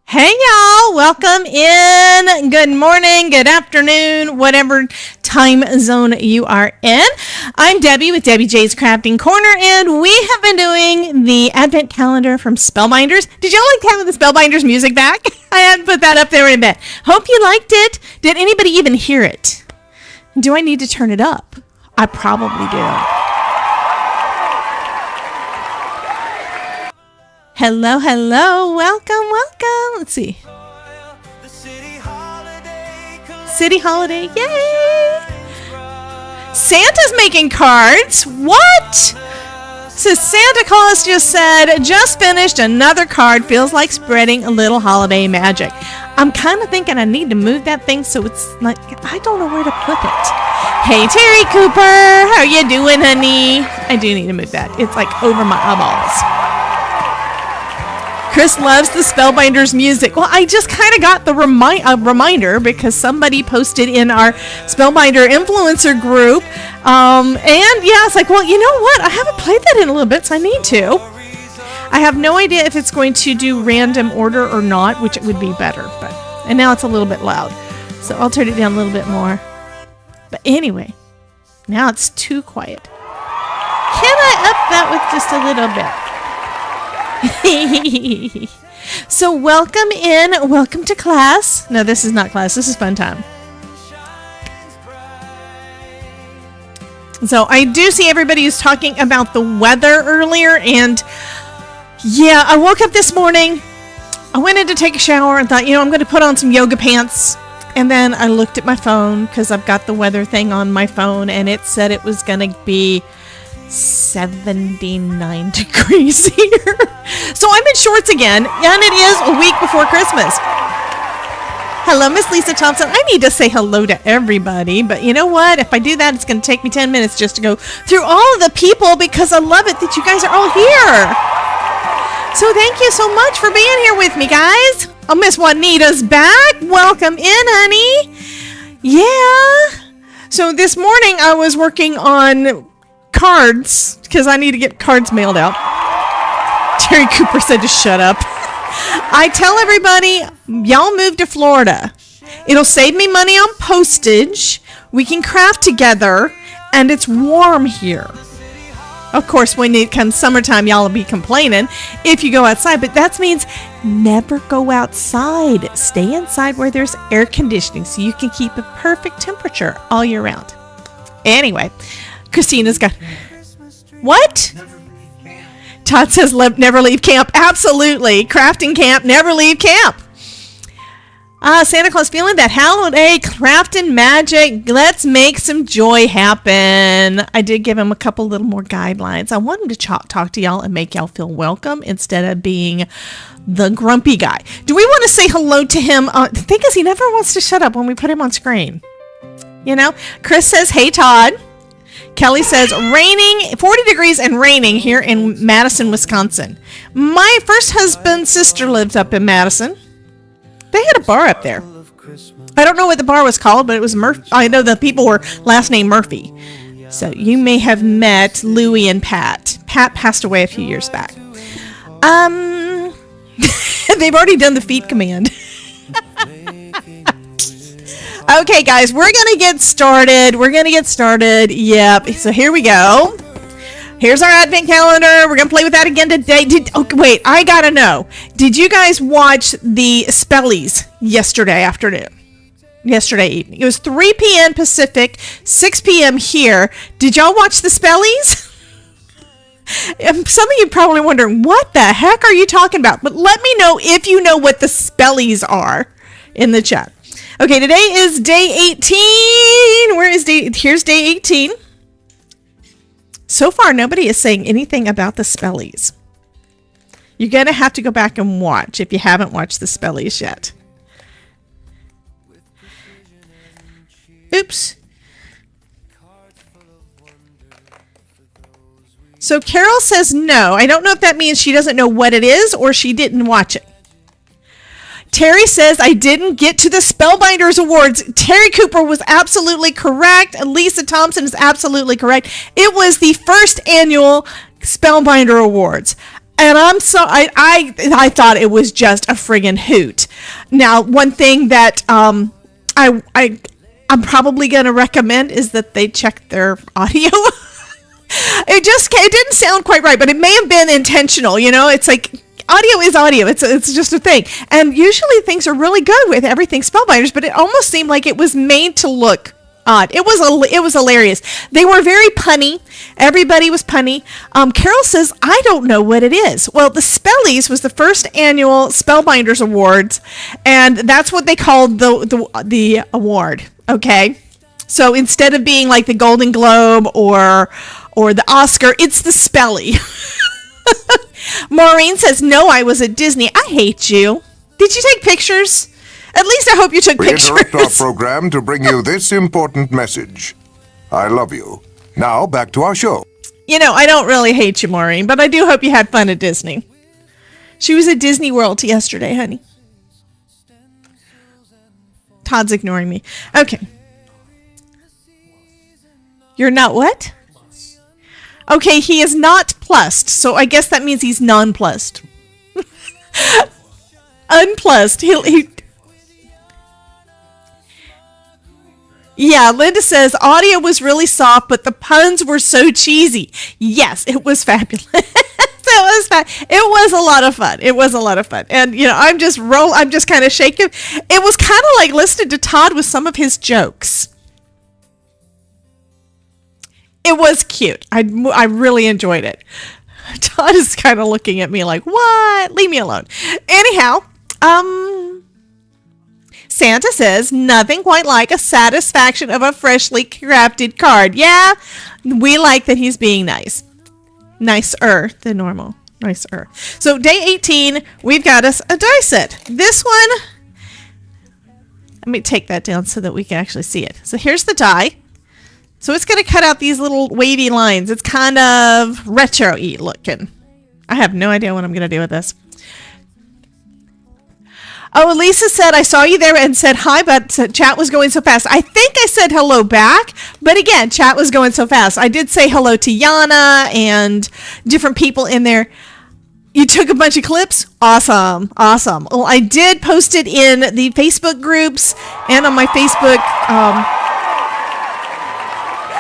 Hey y'all, welcome in. Good morning, good afternoon, whatever time zone you are in. I'm Debbie with Debbie J's Crafting Corner, and we have been doing the Advent Calendar from Spellbinders. Did y'all like having the Spellbinders music back? I hadn't put that up there in a bit. Hope you liked it. Did anybody even hear it? Do I need to turn it up? I probably do. Hello, hello, welcome. Let's see. City holiday, yay! Santa's making cards. What? So Santa Claus just said, just finished another card. Feels like spreading a little holiday magic. I'm kind of thinking I need to move that thing so it's like, I don't know where to put it. Hey, Terry Cooper, how you doing, honey? I do need to move that. It's like over my eyeballs. Chris loves the Spellbinders music. Well, I just kind of got the reminder because somebody posted in our Spellbinder influencer group. And yeah, it's like, well, you know what? I haven't played that in a little bit, so I need to. I have no idea if it's going to do random order or not, which would be better. And now it's a little bit loud. So I'll turn it down a little bit more. But anyway, now it's too quiet. Can I up that with just a little bit? So welcome in, welcome to class. No, this is not class, this is fun time. So I do see everybody who's talking about the weather earlier, and yeah, I woke up this morning, I went in to take a shower and thought, I'm going to put on some yoga pants, and then I looked at my phone because I've got the weather thing on my phone, and it said it was going to be 79 degrees here. So I'm in shorts again, and it is a week before Christmas. Hello, Miss Lisa Thompson. I need to say hello to everybody, but you know what? If I do that, it's going to take me 10 minutes just to go through all of the people because I love it that you guys are all here. So thank you so much for being here with me, guys. Oh, Miss Juanita's back. Welcome in, honey. Yeah. So this morning I was working on cards because I need to get cards mailed out. Terry Cooper said to shut up. I tell everybody, y'all move to Florida. It'll save me money on postage. We can craft together, and it's warm here. Of course, when it comes summertime, y'all will be complaining if you go outside, but that means never go outside. Stay inside where there's air conditioning so you can keep a perfect temperature all year round. Anyway, Christina's got... What? Todd says never leave camp. Absolutely. Crafting camp, never leave camp. Santa Claus feeling that holiday crafting magic. Let's make some joy happen. I did give him a couple little more guidelines. I want him to talk to y'all and make y'all feel welcome instead of being the grumpy guy. Do we want to say hello to him? The thing is, he never wants to shut up when we put him on screen. Chris says, hey, Todd. Kelly says, raining, 40 degrees and raining here in Madison, Wisconsin. My first husband's sister lived up in Madison. They had a bar up there. I don't know what the bar was called, but it was Murphy. I know the people were last name Murphy. So you may have met Louie and Pat. Pat passed away a few years back. They've already done the feet command. Okay, guys, we're going to get started. Yep. So here we go. Here's our Advent Calendar. We're going to play with that again today. Wait, I got to know. Did you guys watch the Spellies yesterday evening? It was 3 p.m. Pacific, 6 p.m. here. Did y'all watch the Spellies? Some of you probably wondering, what the heck are you talking about? But let me know if you know what the Spellies are in the chat. Okay, today is day 18. Here's day 18. So far, nobody is saying anything about the Spellies. You're going to have to go back and watch if you haven't watched the Spellies yet. Oops. So Carol says no. I don't know if that means she doesn't know what it is or she didn't watch it. Terry says, I didn't get to the Spellbinders Awards. Terry Cooper was absolutely correct. Lisa Thompson is absolutely correct. It was the first annual Spellbinder Awards. And I thought it was just a friggin' hoot. Now, one thing that I'm probably going to recommend is that they check their audio. It didn't sound quite right, but it may have been intentional. You know, it's like audio is audio. It's just a thing. And usually things are really good with everything Spellbinders, but it almost seemed like it was made to look odd. It was hilarious. They were very punny. Everybody was punny. Carol says, I don't know what it is. Well, the Spellies was the first annual Spellbinders Awards, and that's what they called the award. Okay, so instead of being like the Golden Globe or the Oscar, it's the Spelly. Maureen says, no, I was at Disney. I hate you. Did you take pictures? At least I hope you took pictures. We interrupt our program to bring you this important message. I love you. Now, back to our show. You know, I don't really hate you, Maureen, but I do hope you had fun at Disney. She was at Disney World yesterday, honey. Todd's ignoring me. Okay. You're not what? Okay, he is not plussed, so I guess that means he's non-plussed. Unplussed. Yeah, Linda says, audio was really soft, but the puns were so cheesy. Yes, it was fabulous. It was a lot of fun. It was a lot of fun. And, you know, I'm just kind of shaking. It was kind of like listening to Todd with some of his jokes. It was cute. I really enjoyed it. Todd is kind of looking at me like, what? Leave me alone. Anyhow, Santa says, nothing quite like a satisfaction of a freshly crafted card. Yeah, we like that he's being nice. Nicer than normal. Nicer. So day 18, we've got us a die set. This one, let me take that down so that we can actually see it. So here's the die. So it's going to cut out these little wavy lines. It's kind of retro-y looking. I have no idea what I'm going to do with this. Oh, Lisa said, I saw you there and said hi, but chat was going so fast. I think I said hello back, but again, chat was going so fast. I did say hello to Yana and different people in there. You took a bunch of clips? Awesome. Awesome. Well, I did post it in the Facebook groups and on my Facebook.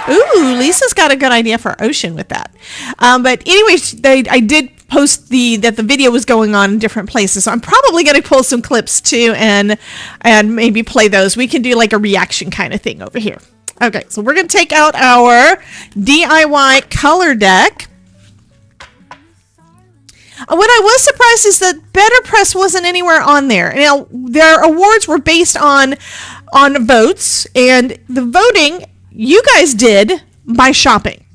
Ooh, Lisa's got a good idea for Ocean with that. But anyways, I did post that the video was going on in different places. So I'm probably going to pull some clips too and maybe play those. We can do like a reaction kind of thing over here. Okay, so we're going to take out our DIY color deck. What I was surprised is that Better Press wasn't anywhere on there. Now, their awards were based on votes, and the voting you guys did by shopping.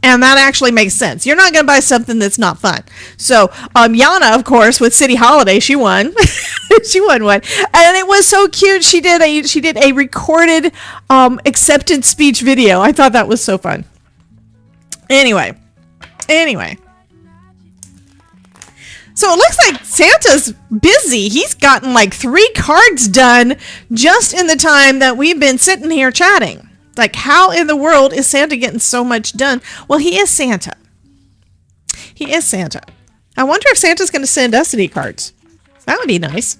And that actually makes sense. You're not going to buy something that's not fun. So, Yana, of course, with City Holiday, she won. She won one. And it was so cute. She did a recorded acceptance speech video. I thought that was so fun. Anyway. So it looks like Santa's busy. He's gotten like 3 cards done just in the time that we've been sitting here chatting. Like, how in the world is Santa getting so much done? Well, he is Santa. He is Santa. I wonder if Santa's going to send us any cards. That would be nice.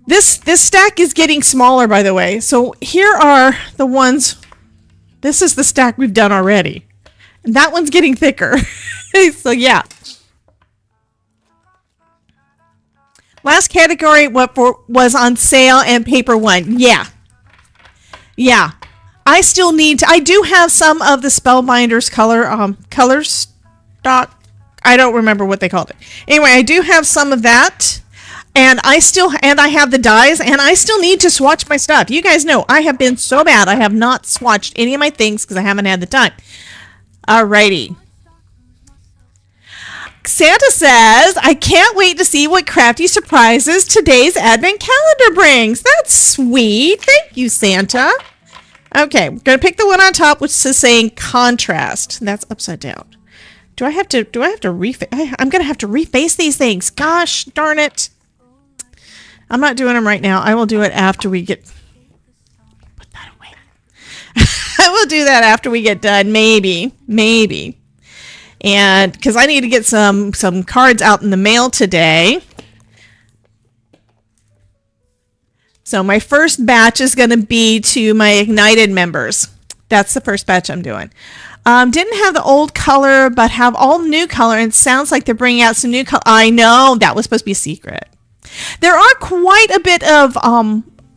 This stack is getting smaller, by the way. So here are the ones. This is the stack we've done already. And that one's getting thicker. So, yeah. Last category, what was on sale and paper one. Yeah, I still need to. I do have some of the Spellbinders color stock. I don't remember what they called it. Anyway, I do have some of that, and I have the dies, and I still need to swatch my stuff. You guys know I have been so bad. I have not swatched any of my things because I haven't had the time. Alrighty. Santa says, I can't wait to see what crafty surprises today's Advent Calendar brings. That's sweet. Thank you, Santa. Okay, we're going to pick the one on top, which is saying contrast. That's upside down. Do I have to reface? I'm going to have to reface these things. Gosh, darn it. I'm not doing them right now. I will do it after we get... Put that away. I will do that after we get done. Maybe. And because I need to get some cards out in the mail today. So my first batch is going to be to my Ignited members. That's the first batch I'm doing. Didn't have the old color, but have all new color, and it sounds like they're bringing out some new color. I know, that was supposed to be a secret. There are quite a bit of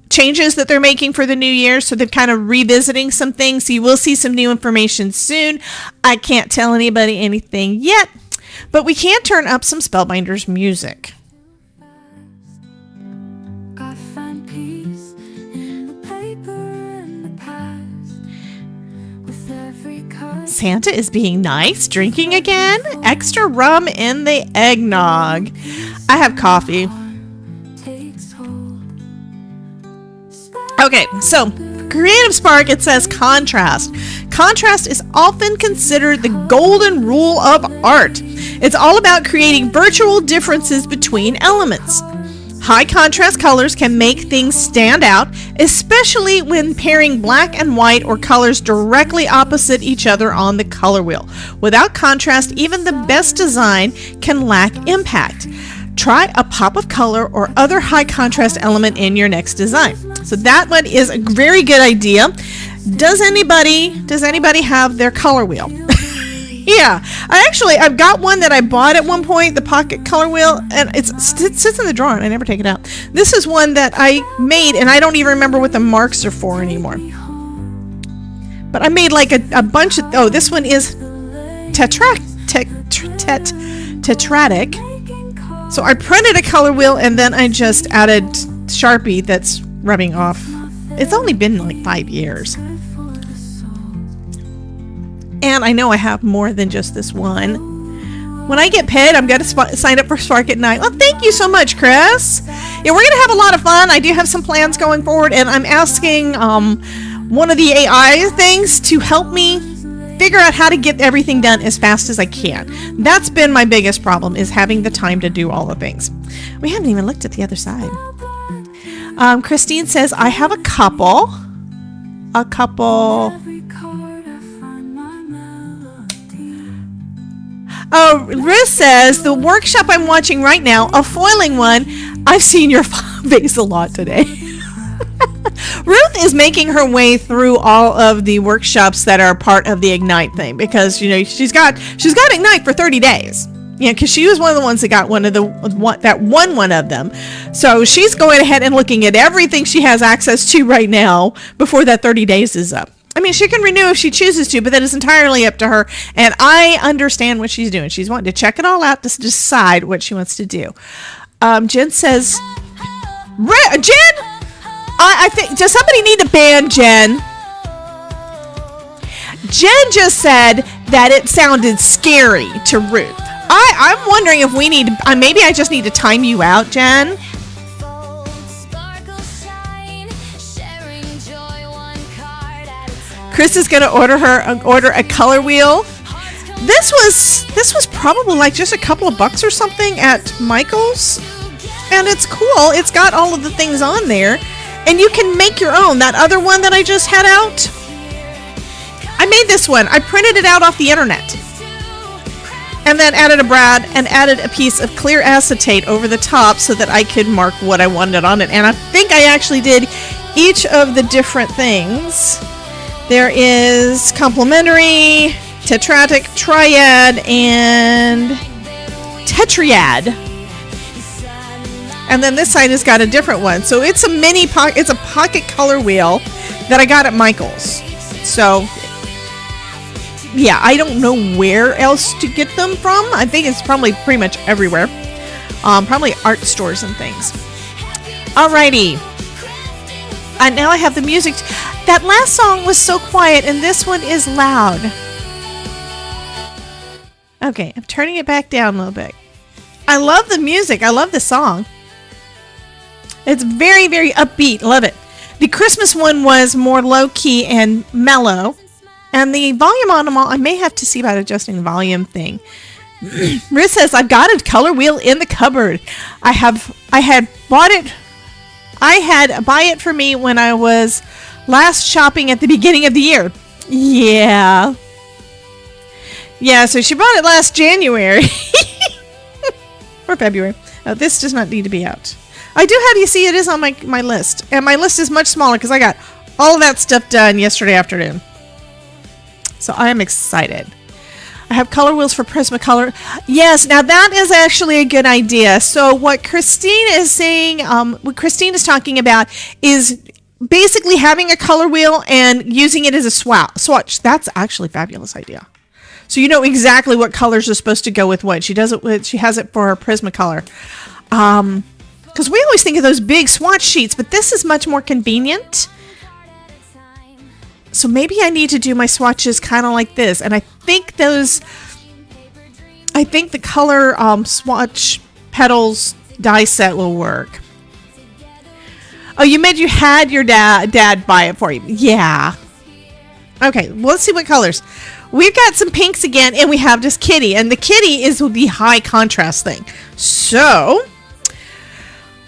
changes that they're making for the new year, so they're kind of revisiting some things. So you will see some new information soon. I can't tell anybody anything yet, but we can turn up some Spellbinders music. Santa is being nice, drinking again. Extra rum in the eggnog. I have coffee. Okay, so Creative Spark, it says contrast. Contrast is often considered the golden rule of art. It's all about creating virtual differences between elements. High contrast colors can make things stand out, especially when pairing black and white or colors directly opposite each other on the color wheel. Without contrast, even the best design can lack impact. Try a pop of color or other high contrast element in your next design. So that one is a very good idea. Does anybody have their color wheel? Yeah, I've got one that I bought at one point, the pocket color wheel, and it sits in the drawer and I never take it out. This is one that I made and I don't even remember what the marks are for anymore. But I made like a bunch of, this one is tetratic. So I printed a color wheel and then I just added Sharpie that's rubbing off. It's only been like 5 years. And I know I have more than just this one. When I get paid, I'm going to sign up for Spark at Night. Well, thank you so much, Chris. Yeah, we're going to have a lot of fun. I do have some plans going forward, and I'm asking one of the AI things to help me figure out how to get everything done as fast as I can. That's been my biggest problem, is having the time to do all the things. We haven't even looked at the other side. Christine says, I have a couple. Oh, Riz says, the workshop I'm watching right now, a foiling one, I've seen your face a lot today. Ruth is making her way through all of the workshops that are part of the Ignite thing, because, you know, she's got Ignite for 30 days. Yeah, because she was one of the ones that got one of them. So she's going ahead and looking at everything she has access to right now before that 30 days is up. I mean, she can renew if she chooses to, but that is entirely up to her. And I understand what she's doing. She's wanting to check it all out to decide what she wants to do. Jen says, Jen, I think, does somebody need to ban Jen? Jen just said that it sounded scary to Ruth. I'm wondering if we need, maybe I just need to time you out, Jen. Chris is going to order a color wheel. This was probably like just a couple of bucks or something at Michael's, and it's cool. It's got all of the things on there, and you can make your own. That other one that I just had out, I made this one. I printed it out off the internet, and then added a brad and added a piece of clear acetate over the top so that I could mark what I wanted on it. And I think I actually did each of the different things. There is complementary, tetratic, triad, and tetrad. And then this side has got a different one. So it's a it's a pocket color wheel that I got at Michael's. So yeah, I don't know where else to get them from. I think it's probably pretty much everywhere. Probably art stores and things. Alrighty. And now I have the music. That last song was so quiet, and this one is loud. Okay, I'm turning it back down a little bit. I love the music. I love the song. It's very, very upbeat. Love it. The Christmas one was more low-key and mellow. And the volume on them all, I may have to see about adjusting the volume thing. Riz says, I've got a color wheel in the cupboard. I had bought it. I had buy it for me when I was last shopping at the beginning of the year. Yeah. Yeah, so she bought it last January. Or February. This does not need to be out. I do have, you see, it is on my list. And my list is much smaller because I got all of that stuff done yesterday afternoon. So I am excited. I have color wheels for Prismacolor. Yes, now that is actually a good idea. So what Christine is saying, what Christine is talking about is basically having a color wheel and using it as a swatch. That's actually a fabulous idea. So you know exactly what colors are supposed to go with what. She does it she has it for her Prismacolor. Because we always think of those big swatch sheets, but this is much more convenient. So maybe I need to do my swatches kind of like this. And I think the color swatch petals die set will work. Oh, you had your dad buy it for you. Yeah. Okay, well, let's see what colors. We've got some pinks again, and we have this kitty. And the kitty is the high contrast thing. So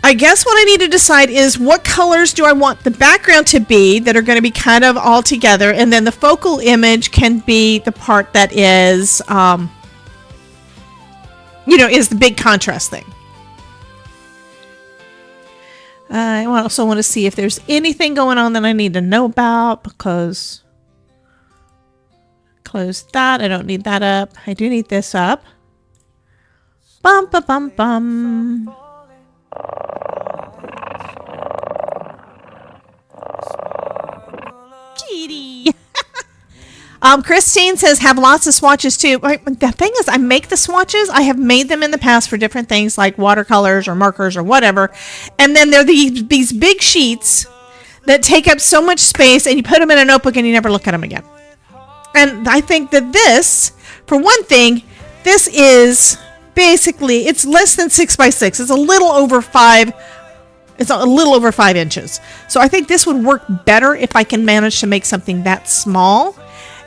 I guess what I need to decide is what colors do I want the background to be that are going to be kind of all together, and then the focal image can be the part that is, is the big contrast thing. I also want to see if there's anything going on that I need to know about, because close that. I don't need that up. I do need this up. Bum, ba, bum, bum. Kitty. Christine says have lots of swatches too. The thing is, I make the swatches. I have made them in the past for different things like watercolors or markers or whatever. And then they're these big sheets that take up so much space, and you put them in a notebook and you never look at them again. And I think that this, for one thing, this is basically, it's less than 6 by 6. It's a little over 5. It's a little over 5 inches. So I think this would work better if I can manage to make something that small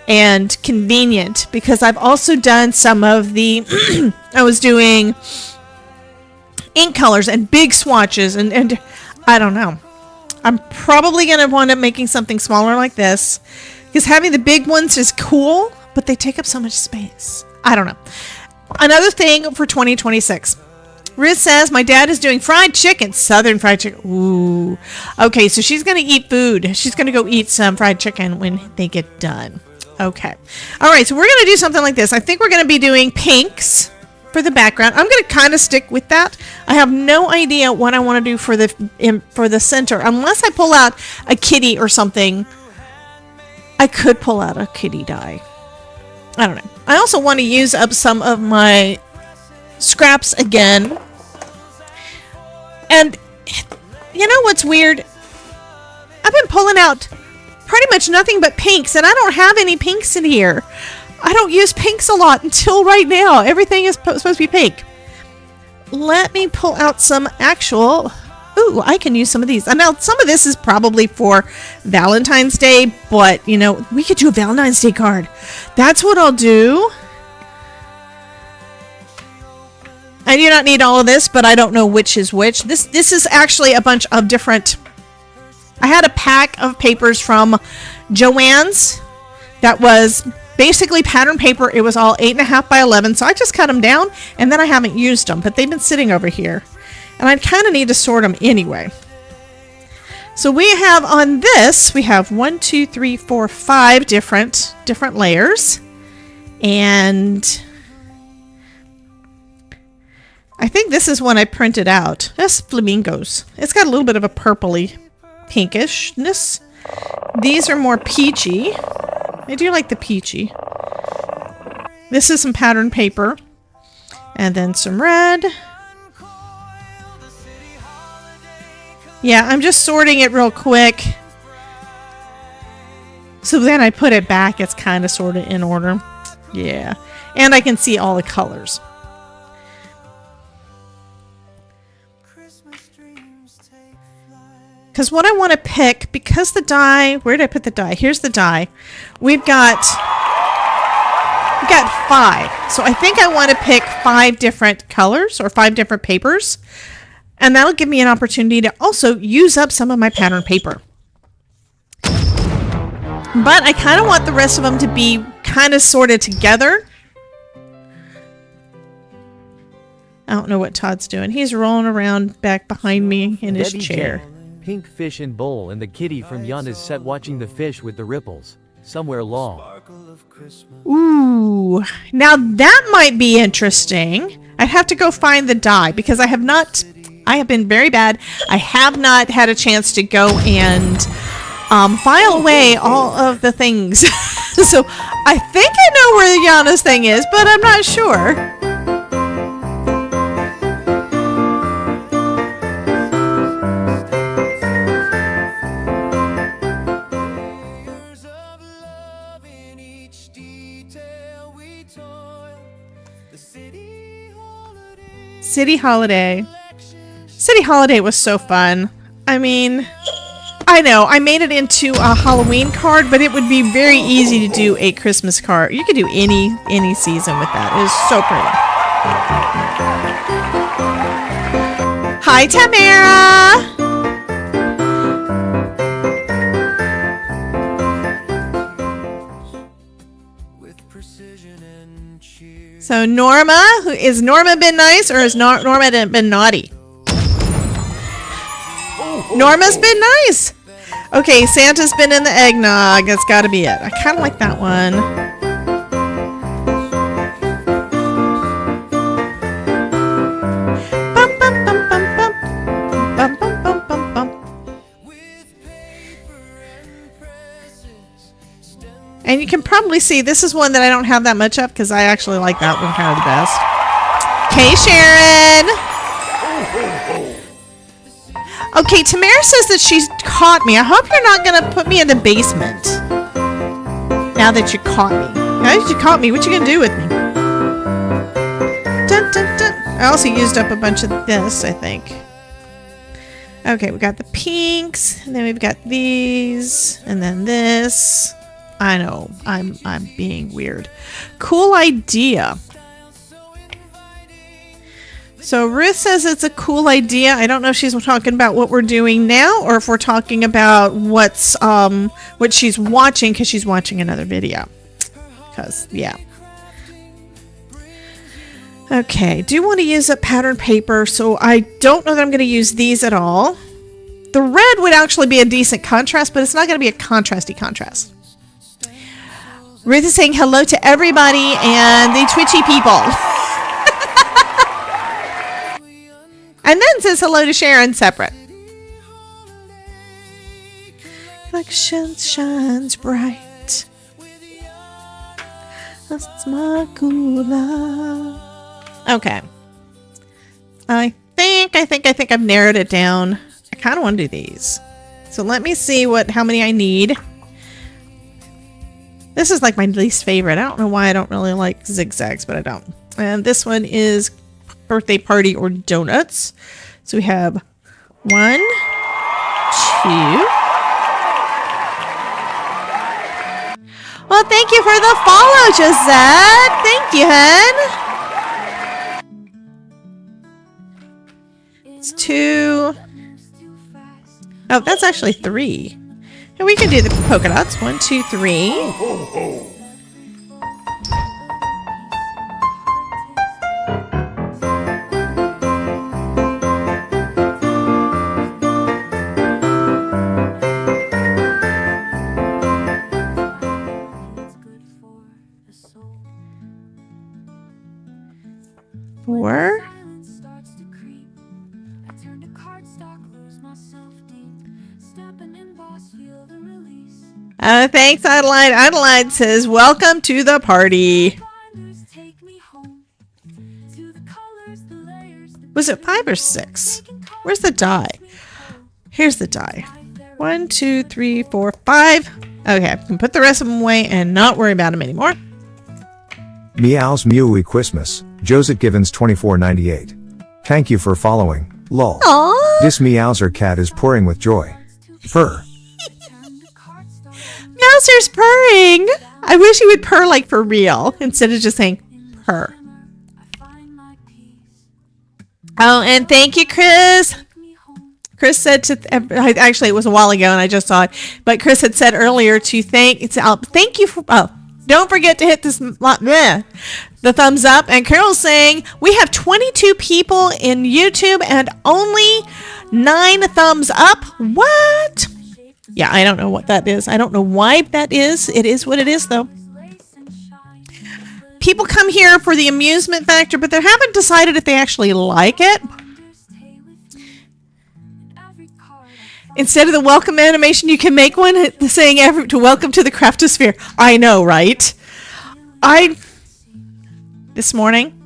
and convenient, because I've also done some of the, I was doing ink colors and big swatches, and I don't know. I'm probably going to wind up making something smaller like this, because having the big ones is cool, but they take up so much space. I don't know. Another thing for 2026. Riz says, my dad is doing fried chicken, southern fried chicken. Ooh. Okay, so she's going to eat food. She's going to go eat some fried chicken when they get done. Okay. All right, so we're going to do something like this. I think we're going to be doing pinks for the background. I'm going to kind of stick with that. I have no idea what I want to do for the center, unless I pull out a kitty or something. I could pull out a kitty die. I don't know. I also want to use up some of my scraps again. And you know what's weird? I've been pulling out pretty much nothing but pinks, and I don't have any pinks in here. I don't use pinks a lot until right now. Everything is supposed to be pink. Let me pull out some actual... Ooh, I can use some of these. And now some of this is probably for Valentine's Day, but, we could do a Valentine's Day card. That's what I'll do. I do not need all of this, but I don't know which is which. This is actually a bunch of different... I had a pack of papers from Joann's that was basically pattern paper. It was all 8.5 by 11, so I just cut them down, and then I haven't used them, but they've been sitting over here. And I kind of need to sort them anyway. So we have on this, we have 1, 2, 3, 4, 5 different layers. And I think this is one I printed out. That's flamingos. It's got a little bit of a purpley pinkishness. These are more peachy. I do like the peachy. This is some pattern paper. And then some red. Yeah, I'm just sorting it real quick. So then I put it back. It's kind of sort of in order. Yeah. And I can see all the colors. Because what I want to pick, because the die... Where did I put the die? Here's the die. We've got 5. So I think I want to pick 5 different colors or 5 different papers. And that'll give me an opportunity to also use up some of my pattern paper. But I kind of want the rest of them to be kind of sorted together. I don't know what Todd's doing. He's rolling around back behind me in his Debbie chair. J, pink fish in bowl, and the kitty from Yana's set watching the fish with the ripples. Somewhere long. Ooh, now that might be interesting. I'd have to go find the die because I have been very bad. I have not had a chance to go and file away all of the things. So I think I know where Yana's thing is, but I'm not sure. City Holiday. City Holiday was so fun. I mean, I know I made it into a Halloween card, but it would be very easy to do a Christmas card. You could do any season with that. It is so pretty. Hi, Tamara. So Norma, is Norma been nice or has Norma been naughty? Norma's been nice. Okay, Santa's been in the eggnog. That's got to be it. I kind of like that one. Bum, bum, bum, bum, bum. Bum, bum, bum, bum, bum. And you can probably see this is one that I don't have that much of because I actually like that one kind of the best. Okay, Sharon. Okay, Tamara says that she's caught me. I hope you're not going to put me in the basement. Now that you caught me. Now that you caught me, what you going to do with me? Dun, dun, dun. I also used up a bunch of this, I think. Okay, we got the pinks, and then we've got these, and then this. I know, I'm being weird. Cool idea. So Ruth says it's a cool idea. I don't know if she's talking about what we're doing now or if we're talking about what she's watching because she's watching another video. Because, yeah. Okay, do want to use a pattern paper, so I don't know that I'm going to use these at all. The red would actually be a decent contrast, but it's not going to be a contrasty contrast. Ruth is saying hello to everybody and the Twitchy people. And then says hello to Sharon separate. Collection shines bright. That's my cool love. Okay. I think I've narrowed it down. I kind of want to do these. So let me see how many I need. This is like my least favorite. I don't know why I don't really like zigzags, but I don't. And this one is birthday party or donuts. So we have 1, 2. Well, thank you for the follow, Gisette. Thank you, hun. It's 2. Oh, that's actually 3. And we can do the polka dots. 1, 2, 3. Thanks, Adeline. Adeline says, welcome to the party. Was it 5 or 6? Where's the die? Here's the die. 1, 2, 3, 4, 5. Okay, I can put the rest of them away and not worry about them anymore. Meows Mewy Christmas. Josette Givens 2498. Thank you for following. Lol. Aww. This Meowser cat is purring with joy. Purr. Meowser's purring. I wish he would purr like for real instead of just saying purr. Oh, and thank you, Chris. Chris said to, actually it was a while ago and I just saw it, but Chris had said earlier to thank you for, don't forget to hit this, the thumbs up. And Carol's saying we have 22 people in YouTube and only 9 thumbs up. What? Yeah, I don't know what that is. I don't know why that is. It is what it is, though. People come here for the amusement factor, but they haven't decided if they actually like it. Instead of the welcome animation, you can make one saying to welcome to the Craftosphere. I know, right? This morning,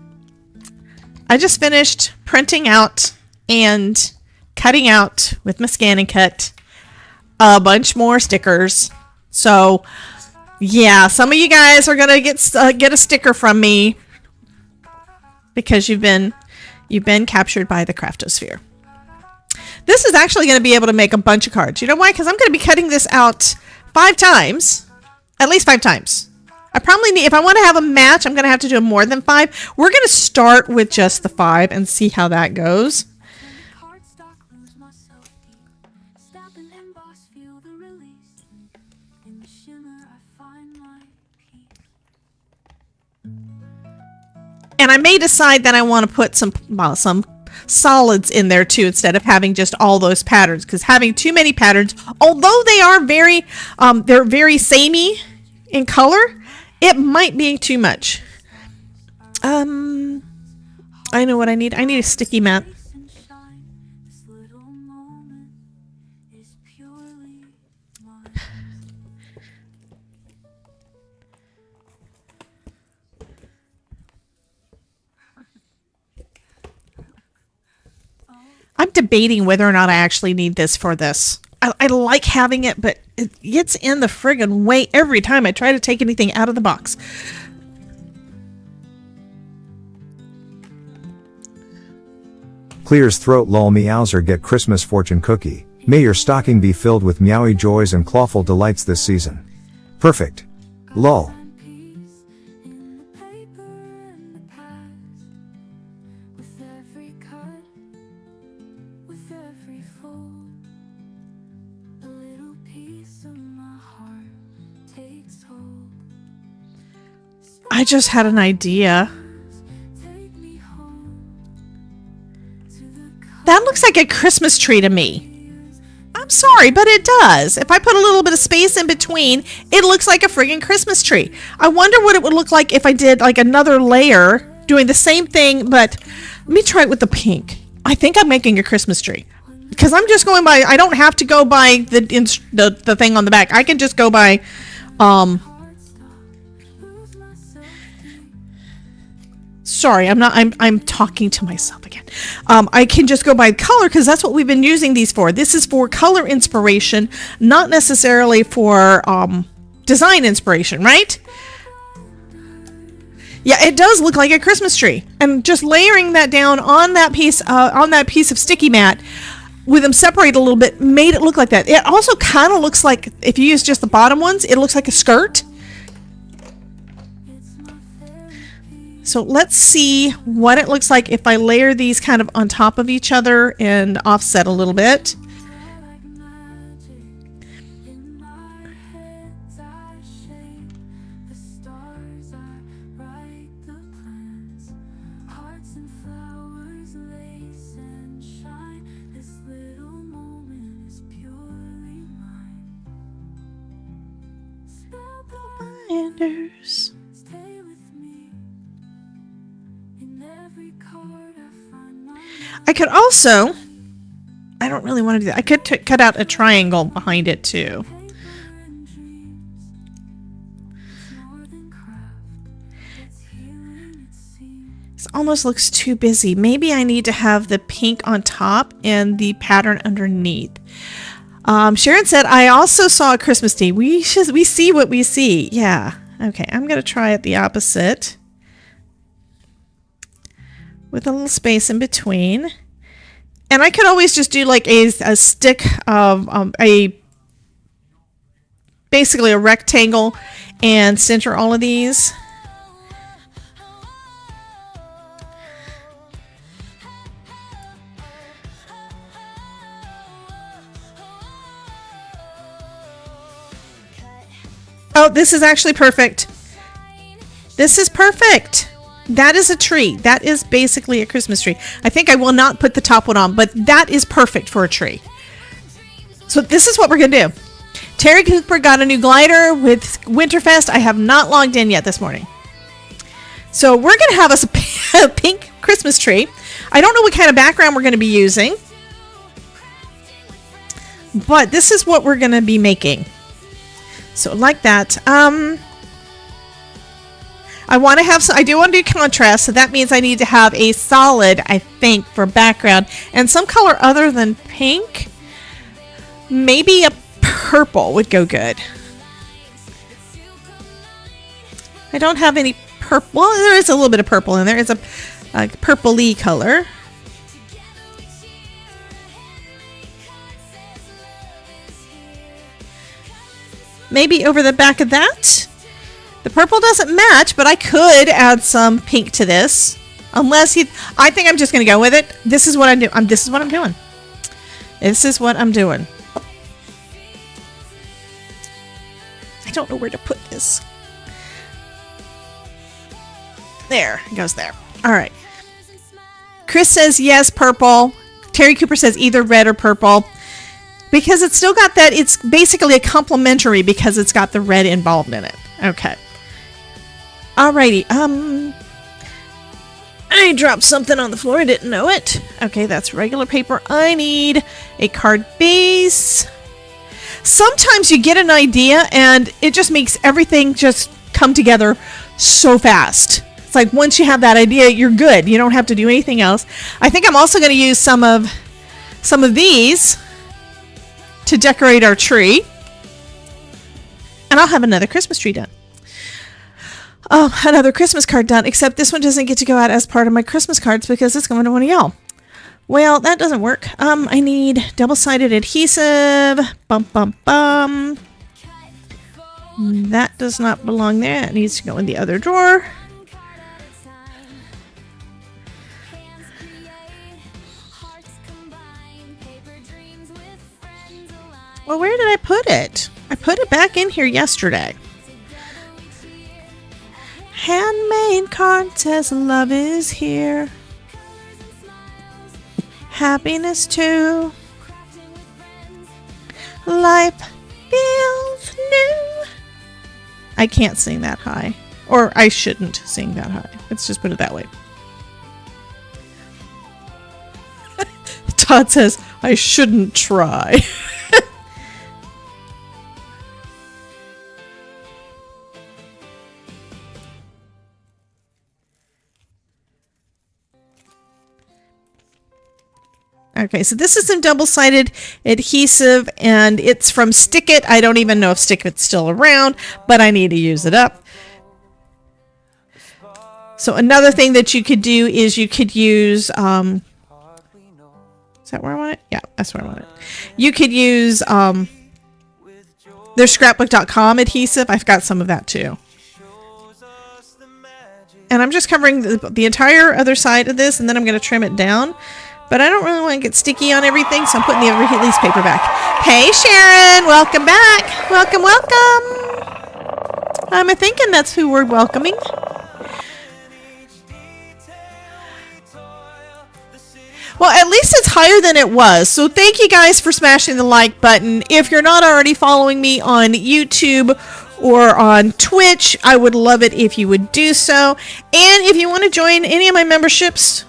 I just finished printing out and cutting out with my scan and cut a bunch more stickers. So, yeah, some of you guys are gonna get a sticker from me because you've been captured by the Craftosphere. This is actually going to be able to make a bunch of cards. You know why? Because I'm going to be cutting this out 5 times, at least 5 times. I probably need, if I want to have a match, I'm going to have to do more than 5. We're going to start with just the 5 and see how that goes. And I may decide that I want to put some solids in there too, instead of having just all those patterns, because having too many patterns, although they are they're very samey in color, it might be too much. I know what I need. I need a sticky mat. I'm debating whether or not I actually need this for this. I like having it, but it gets in the friggin' way every time I try to take anything out of the box. Clears throat lol meowser get Christmas fortune cookie. May your stocking be filled with meowy joys and clawful delights this season. Perfect. Lol. I just had an idea. That looks like a Christmas tree to me. I'm sorry, but it does. If I put a little bit of space in between, it looks like a friggin' Christmas tree. I wonder what it would look like if I did like another layer doing the same thing, but let me try it with the pink. I think I'm making a Christmas tree. Because I'm just going by, I don't have to go by the thing on the back. I can just go by, sorry, I'm talking to myself again. I can just go by color because that's what we've been using these for. This is for color inspiration, not necessarily for design inspiration, right? Yeah, it does look like a Christmas tree. And just layering that down on that piece of sticky mat with them separated a little bit made it look like that. It also kind of looks like, if you use just the bottom ones, it looks like a skirt. So let's see what it looks like if I layer these kind of on top of each other and offset a little bit. Spellbinders. I could also, I don't really want to do that. I could cut out a triangle behind it too. This almost looks too busy. Maybe I need to have the pink on top and the pattern underneath. Sharon said, I also saw a Christmas tree. We see what we see. Yeah. Okay, I'm going to try it the opposite, with a little space in between. And I could always just do like a stick of basically a rectangle and center all of these. Oh, this is actually perfect. This is perfect. That is a tree. That is basically a Christmas tree. I think I will not put the top one on, but that is perfect for a tree. So this is what we're going to do. Terry Cooper got a new glider with Winterfest. I have not logged in yet this morning. So we're going to have us a pink Christmas tree. I don't know what kind of background we're going to be using, but this is what we're going to be making. So like that. I want to have I do want to do contrast, so that means I need to have a solid, I think, for background and some color other than pink. Maybe a purple would go good. I don't have any purple. Well, there is a little bit of purple in there. It's a purple-y color. Maybe over the back of that. The purple doesn't match, but I could add some pink to this. Unless I think I'm just going to go with it. This is what I'm doing. This is what I'm doing. This is what I'm doing. I don't know where to put this. There, it goes there. All right. Chris says yes, purple. Terry Cooper says either red or purple. Because it's still got that, it's basically a complementary because it's got the red involved in it. Okay. Alrighty, I dropped something on the floor, I didn't know it. Okay, that's regular paper. I need a card base. Sometimes you get an idea and it just makes everything just come together so fast. It's like once you have that idea, you're good. You don't have to do anything else. I think I'm also going to use some of these to decorate our tree. And I'll have another Christmas tree done. Oh, another Christmas card done, except this one doesn't get to go out as part of my Christmas cards because it's going to one of y'all. Well, that doesn't work. I need double-sided adhesive. Bum, bum, bum. That does not belong there. It needs to go in the other drawer. Well, where did I put it? I put it back in here yesterday. Handmade card says love is here. Happiness too. Life feels new. I can't sing that high. Or I shouldn't sing that high. Let's just put it that way. Todd says, I shouldn't try. Okay, so this is some double-sided adhesive, and it's from Stick It. I don't even know if Stick It's still around, but I need to use it up. So another thing that you could do is you could use, is that where I want it? Yeah, that's where I want it. You could use their scrapbook.com adhesive. I've got some of that too. And I'm just covering the entire other side of this, and then I'm going to trim it down. But I don't really want to get sticky on everything, so I'm putting the release paper back. Hey, Sharon! Welcome back! Welcome, welcome! I'm thinking that's who we're welcoming. Well, at least it's higher than it was. So thank you guys for smashing the like button. If you're not already following me on YouTube or on Twitch, I would love it if you would do so. And if you want to join any of my memberships,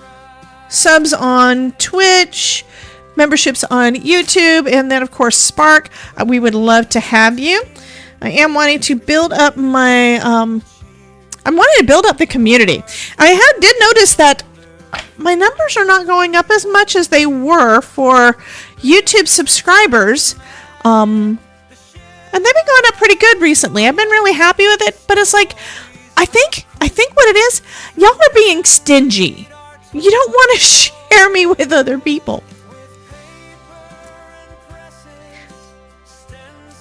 subs on Twitch, memberships on YouTube, and then of course Spark, we would love to have you. I am wanting to build up my I'm wanting to build up the community. I did notice that my numbers are not going up as much as they were for YouTube subscribers, and they've been going up pretty good recently. I've been really happy with it, but it's like I think what it is, y'all are being stingy. You don't want to share me with other people.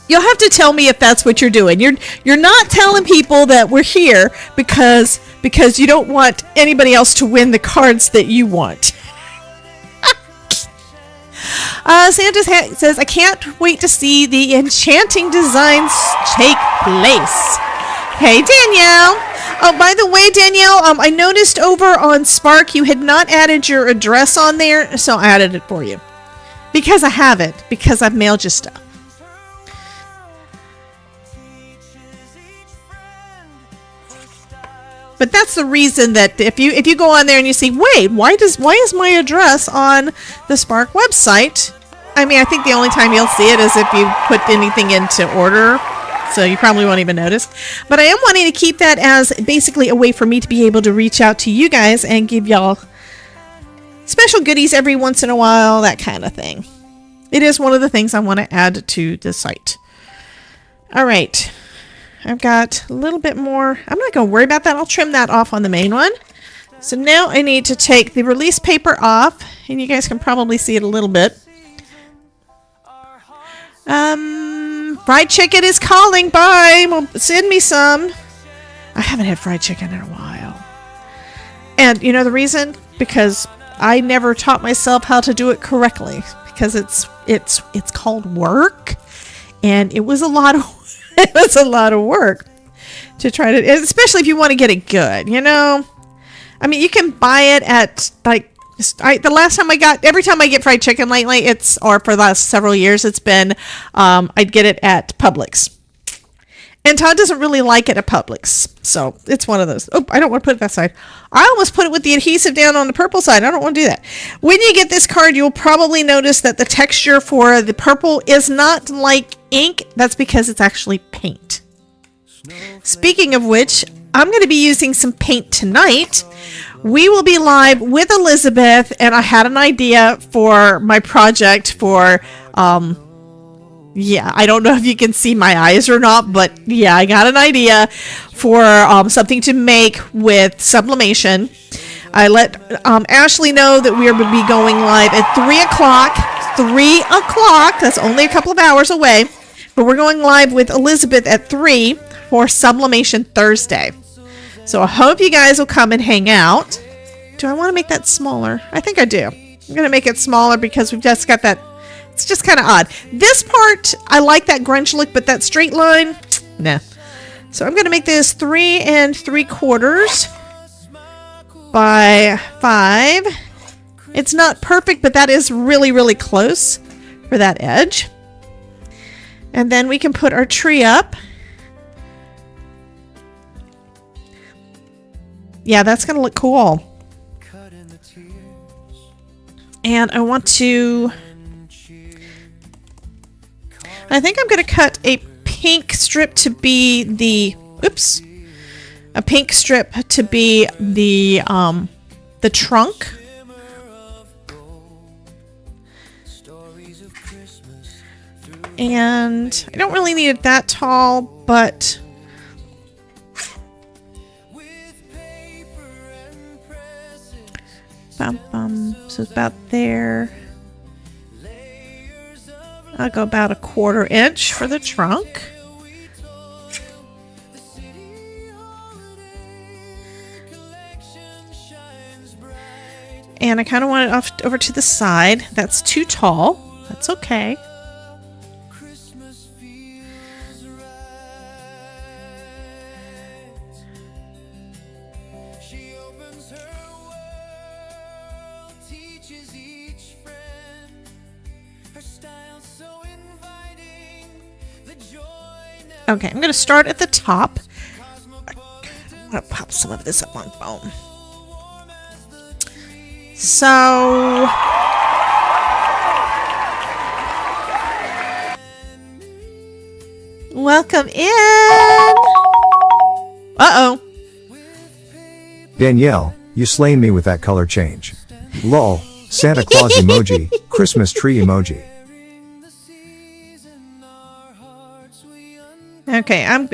You'll have to tell me if that's what you're doing. You're not telling people that we're here because you don't want anybody else to win the cards that you want. Santa says, I can't wait to see the enchanting designs take place. Hey, Danielle. Oh, by the way, Danielle, I noticed over on Spark you had not added your address on there, so I added it for you. Because I have it, because I've mailed you stuff. But that's the reason that if you go on there and you see, wait, why is my address on the Spark website? I mean, I think the only time you'll see it is if you put anything into order. So you probably won't even notice. But I am wanting to keep that as basically a way for me to be able to reach out to you guys and give y'all special goodies every once in a while, that kind of thing. It is one of the things I want to add to the site. All right. I've got a little bit more. I'm not going to worry about that. I'll trim that off on the main one. So now I need to take the release paper off, and you guys can probably see it a little bit. Fried chicken is calling. Bye. Well, send me some. I haven't had fried chicken in a while. And you know the reason? Because I never taught myself how to do it correctly. Because it's called work, and it was a lot of work to try to, especially if you want to get it good, you know. I mean, you can buy it at every time I get fried chicken lately, or for the last several years, it's been, I'd get it at Publix. And Todd doesn't really like it at Publix. So it's one of those. Oh, I don't want to put it that side. I almost put it with the adhesive down on the purple side. I don't want to do that. When you get this card, you'll probably notice that the texture for the purple is not like ink. That's because it's actually paint. Speaking of which, I'm going to be using some paint tonight. We will be live with Elizabeth, and I had an idea for my project for, yeah, I don't know if you can see my eyes or not, but yeah, I got an idea for something to make with sublimation. I let Ashley know that we are going to be going live at 3 o'clock. 3 o'clock, that's only a couple of hours away, but we're going live with Elizabeth at 3 for Sublimation Thursday. So I hope you guys will come and hang out. Do I want to make that smaller? I think I do. I'm going to make it smaller because we've just got that. It's just kind of odd. This part, I like that grunge look, but that straight line, nah. So I'm going to make this 3 3/4 by 5. It's not perfect, but that is really, really close for that edge. And then we can put our tree up. Yeah, that's going to look cool. And I want to... I think I'm going to cut a pink strip to be the... Oops. A pink strip to be the trunk. And I don't really need it that tall, but... So it's about there. I'll go about 1/4 inch for the trunk. And I kind of want it off over to the side. That's too tall. That's okay. Okay, I'm going to start at the top. I'm going to pop some of this up on foam. So... welcome in! Uh-oh. Danielle, you slain me with that color change. Lol, Santa Claus emoji, Christmas tree emoji. Okay, I'm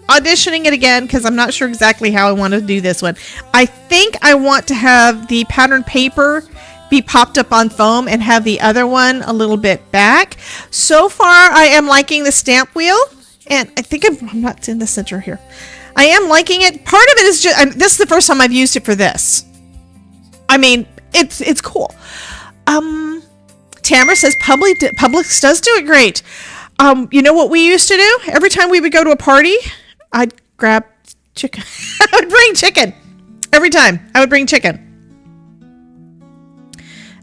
auditioning it again because I'm not sure exactly how I want to do this one. I think I want to have the pattern paper be popped up on foam and have the other one a little bit back. So far, I am liking the stamp wheel, and I think I'm not in the center here. I am liking it. Part of it is just this is the first time I've used it for this. I mean, it's cool. Tamara says Publix does do it great. You know what we used to do? Every time we would go to a party, I'd grab chicken. I would bring chicken. Every time. I would bring chicken.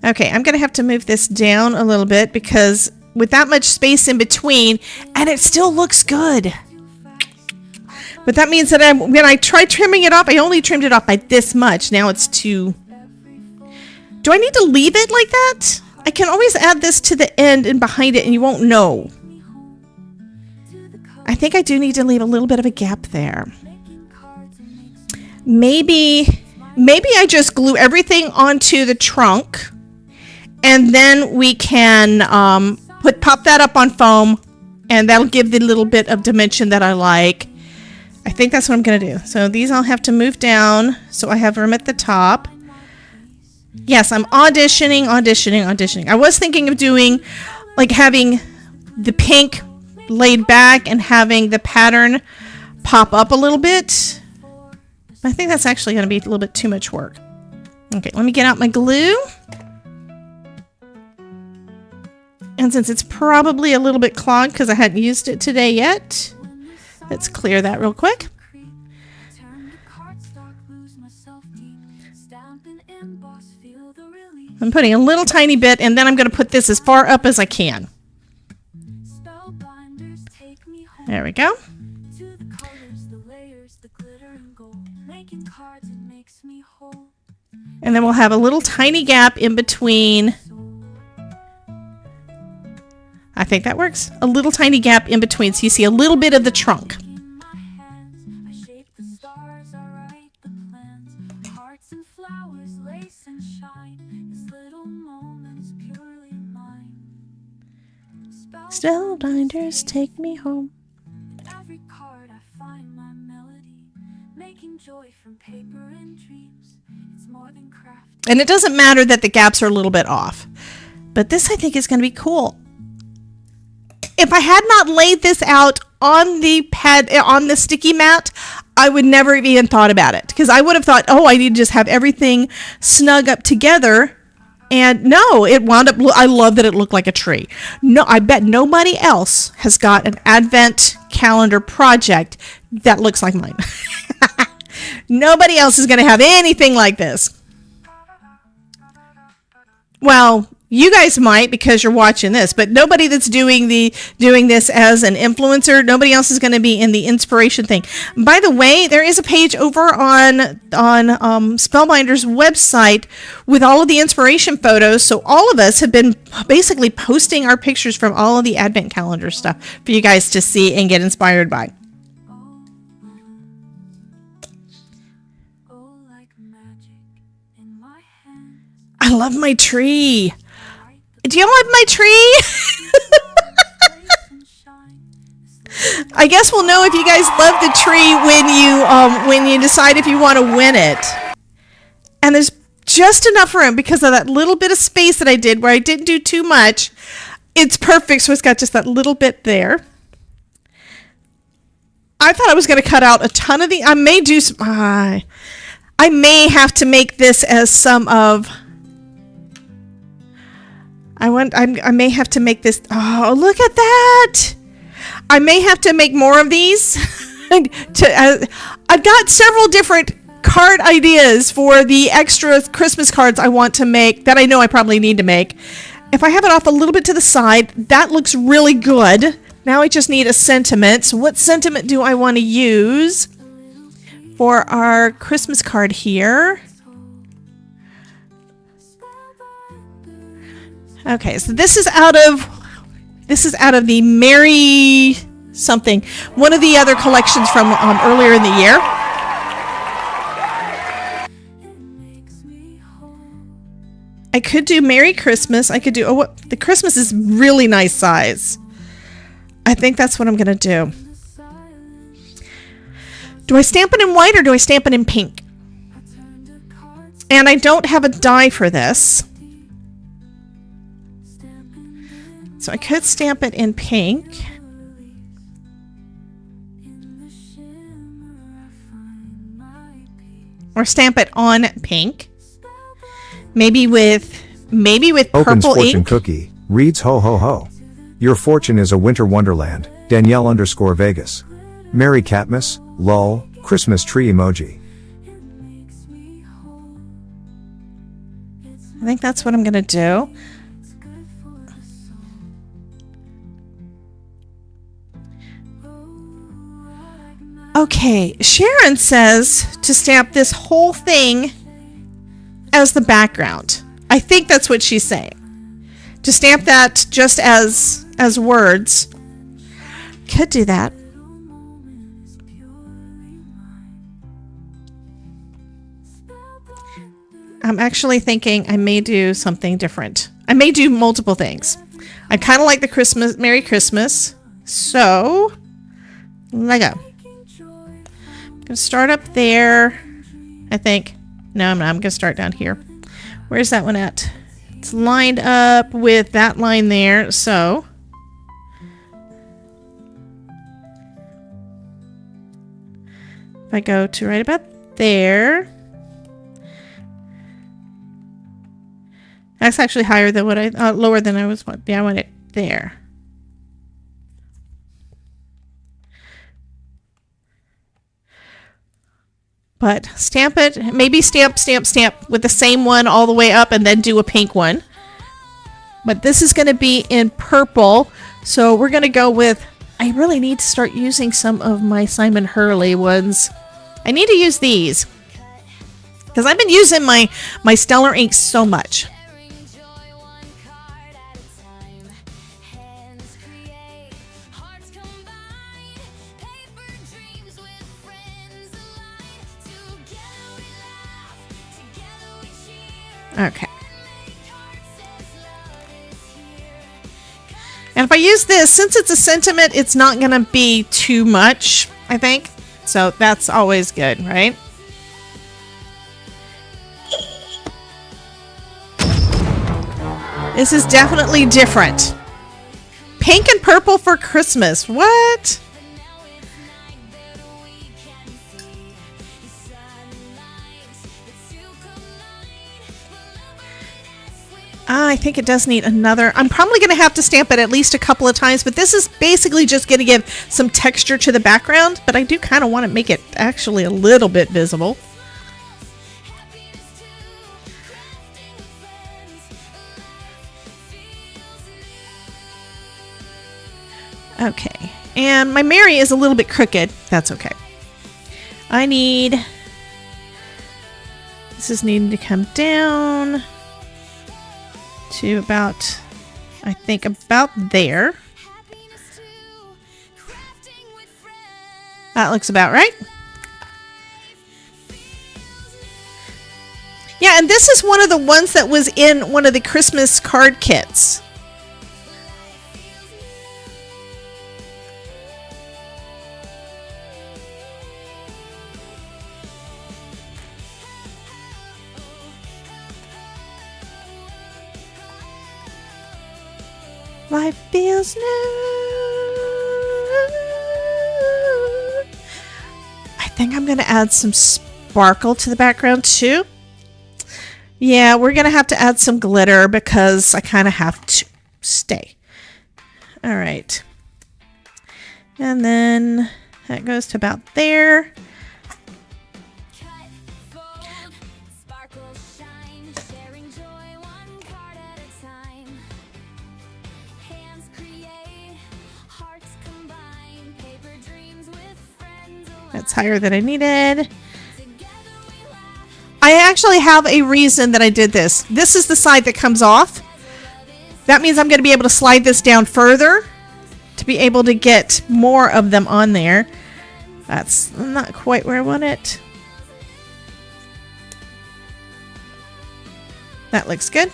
Okay, I'm going to have to move this down a little bit because with that much space in between, and it still looks good. But that means that when I tried trimming it off, I only trimmed it off by this much. Now it's too... Do I need to leave it like that? I can always add this to the end and behind it and you won't know. I think I do need to leave a little bit of a gap there. Maybe I just glue everything onto the trunk and then we can pop that up on foam and that'll give the little bit of dimension that I like. I think that's what I'm going to do. So these I'll have to move down so I have room at the top. Yes, I'm auditioning. I was thinking of doing, like having the pink laid back and having the pattern pop up a little bit. I think that's actually going to be a little bit too much work. Okay, let me get out my glue. And since it's probably a little bit clogged because I hadn't used it today yet, let's clear that real quick. I'm putting a little tiny bit, and then I'm going to put this as far up as I can. There we go. And then we'll have a little tiny gap in between. I think that works. A little tiny gap in between, so you see a little bit of the trunk. Spellbinders, take me home. Every card I find my melody, making joy from paper and dreams. It's more than craft. And it doesn't matter that the gaps are a little bit off. But this I think is going to be cool. If I had not laid this out on the pad, on the sticky mat, I would never have even thought about it. Because I would have thought, oh, I need to just have everything snug up together. And no, it wound up, I love that it looked like a tree. No, I bet nobody else has got an Advent calendar project that looks like mine. Nobody else is going to have anything like this. Well, you guys might because you're watching this, but nobody that's doing this as an influencer, nobody else is going to be in the inspiration thing. By the way, there is a page over on Spellbinders website with all of the inspiration photos. So all of us have been basically posting our pictures from all of the Advent calendar stuff for you guys to see and get inspired by. I love my tree. Do you love my tree? I guess we'll know if you guys love the tree when you decide if you want to win it. And there's just enough room because of that little bit of space that I did where I didn't do too much. It's perfect, so it's got just that little bit there. I thought I was going to cut out a ton of the. I may do some. I may have to make this as some of. I may have to make this. Oh, look at that! I may have to make more of these. I've got several different card ideas for the extra Christmas cards I want to make that I know I probably need to make. If I have it off a little bit to the side, that looks really good. Now I just need a sentiment. So what sentiment do I want to use for our Christmas card here? Okay, so this is out of the Merry something, one of the other collections from earlier in the year. I could do Merry Christmas. I could do the Christmas is really nice size. I think that's what I'm gonna do. Do I stamp it in white or do I stamp it in pink? And I don't have a die for this. So I could stamp it in pink. Or stamp it on pink. Maybe with Opens purple fortune ink. cookie. Reads ho ho ho. Your fortune is a winter wonderland. Danielle _Vegas. Merry Catmas, lol, Christmas tree emoji. I think that's what I'm going to do. Okay, Sharon says to stamp this whole thing as the background. I think that's what she's saying. To stamp that just as words. Could do that. I'm actually thinking I may do something different. I may do multiple things. I kind of like the Christmas, Merry Christmas. So, let go. I'm going to start up there, I think. No, I'm not. I'm going to start down here. Where's that one at? It's lined up with that line there, so. If I go to right about there. That's actually higher than what I, lower than I was, yeah, I want it there. But stamp it, maybe stamp with the same one all the way up and then do a pink one. But this is going to be in purple, so we're going to go with, I really need to start using some of my Simon Hurley ones. I need to use these because I've been using my Stellar inks so much. Okay. And if I use this, since it's a sentiment, it's not going to be too much, I think. So that's always good, right? This is definitely different. Pink and purple for Christmas. What? I think it does need another. I'm probably going to have to stamp it at least a couple of times, but this is basically just going to give some texture to the background, but I do kind of want to make it actually a little bit visible. Okay, and my Mary is a little bit crooked. That's okay. I need, this is needing to come down to about, I think about there. That looks about right. Yeah, and this is one of the ones that was in one of the Christmas card kits. Life feels new. I think I'm going to add some sparkle to the background too. Yeah, we're going to have to add some glitter because I kind of have to stay. All right. And then that goes to about there. That's higher than I needed. I actually have a reason that I did this. This is the side that comes off. That means I'm going to be able to slide this down further to be able to get more of them on there. That's not quite where I want it. That looks good.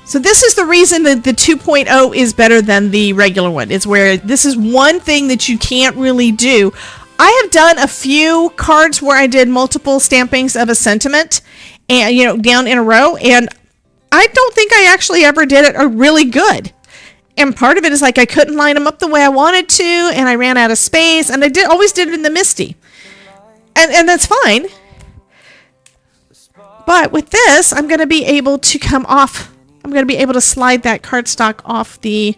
So this is the reason that the 2.0 is better than the regular one. It's where this is one thing that you can't really do. I have done a few cards where I did multiple stampings of a sentiment and, you know, down in a row, and I don't think I actually ever did it really good. And part of it is like I couldn't line them up the way I wanted to, and I ran out of space, and I always did it in the Misty. And that's fine. But with this, I'm going to be able to come off. I'm going to be able to slide that cardstock off the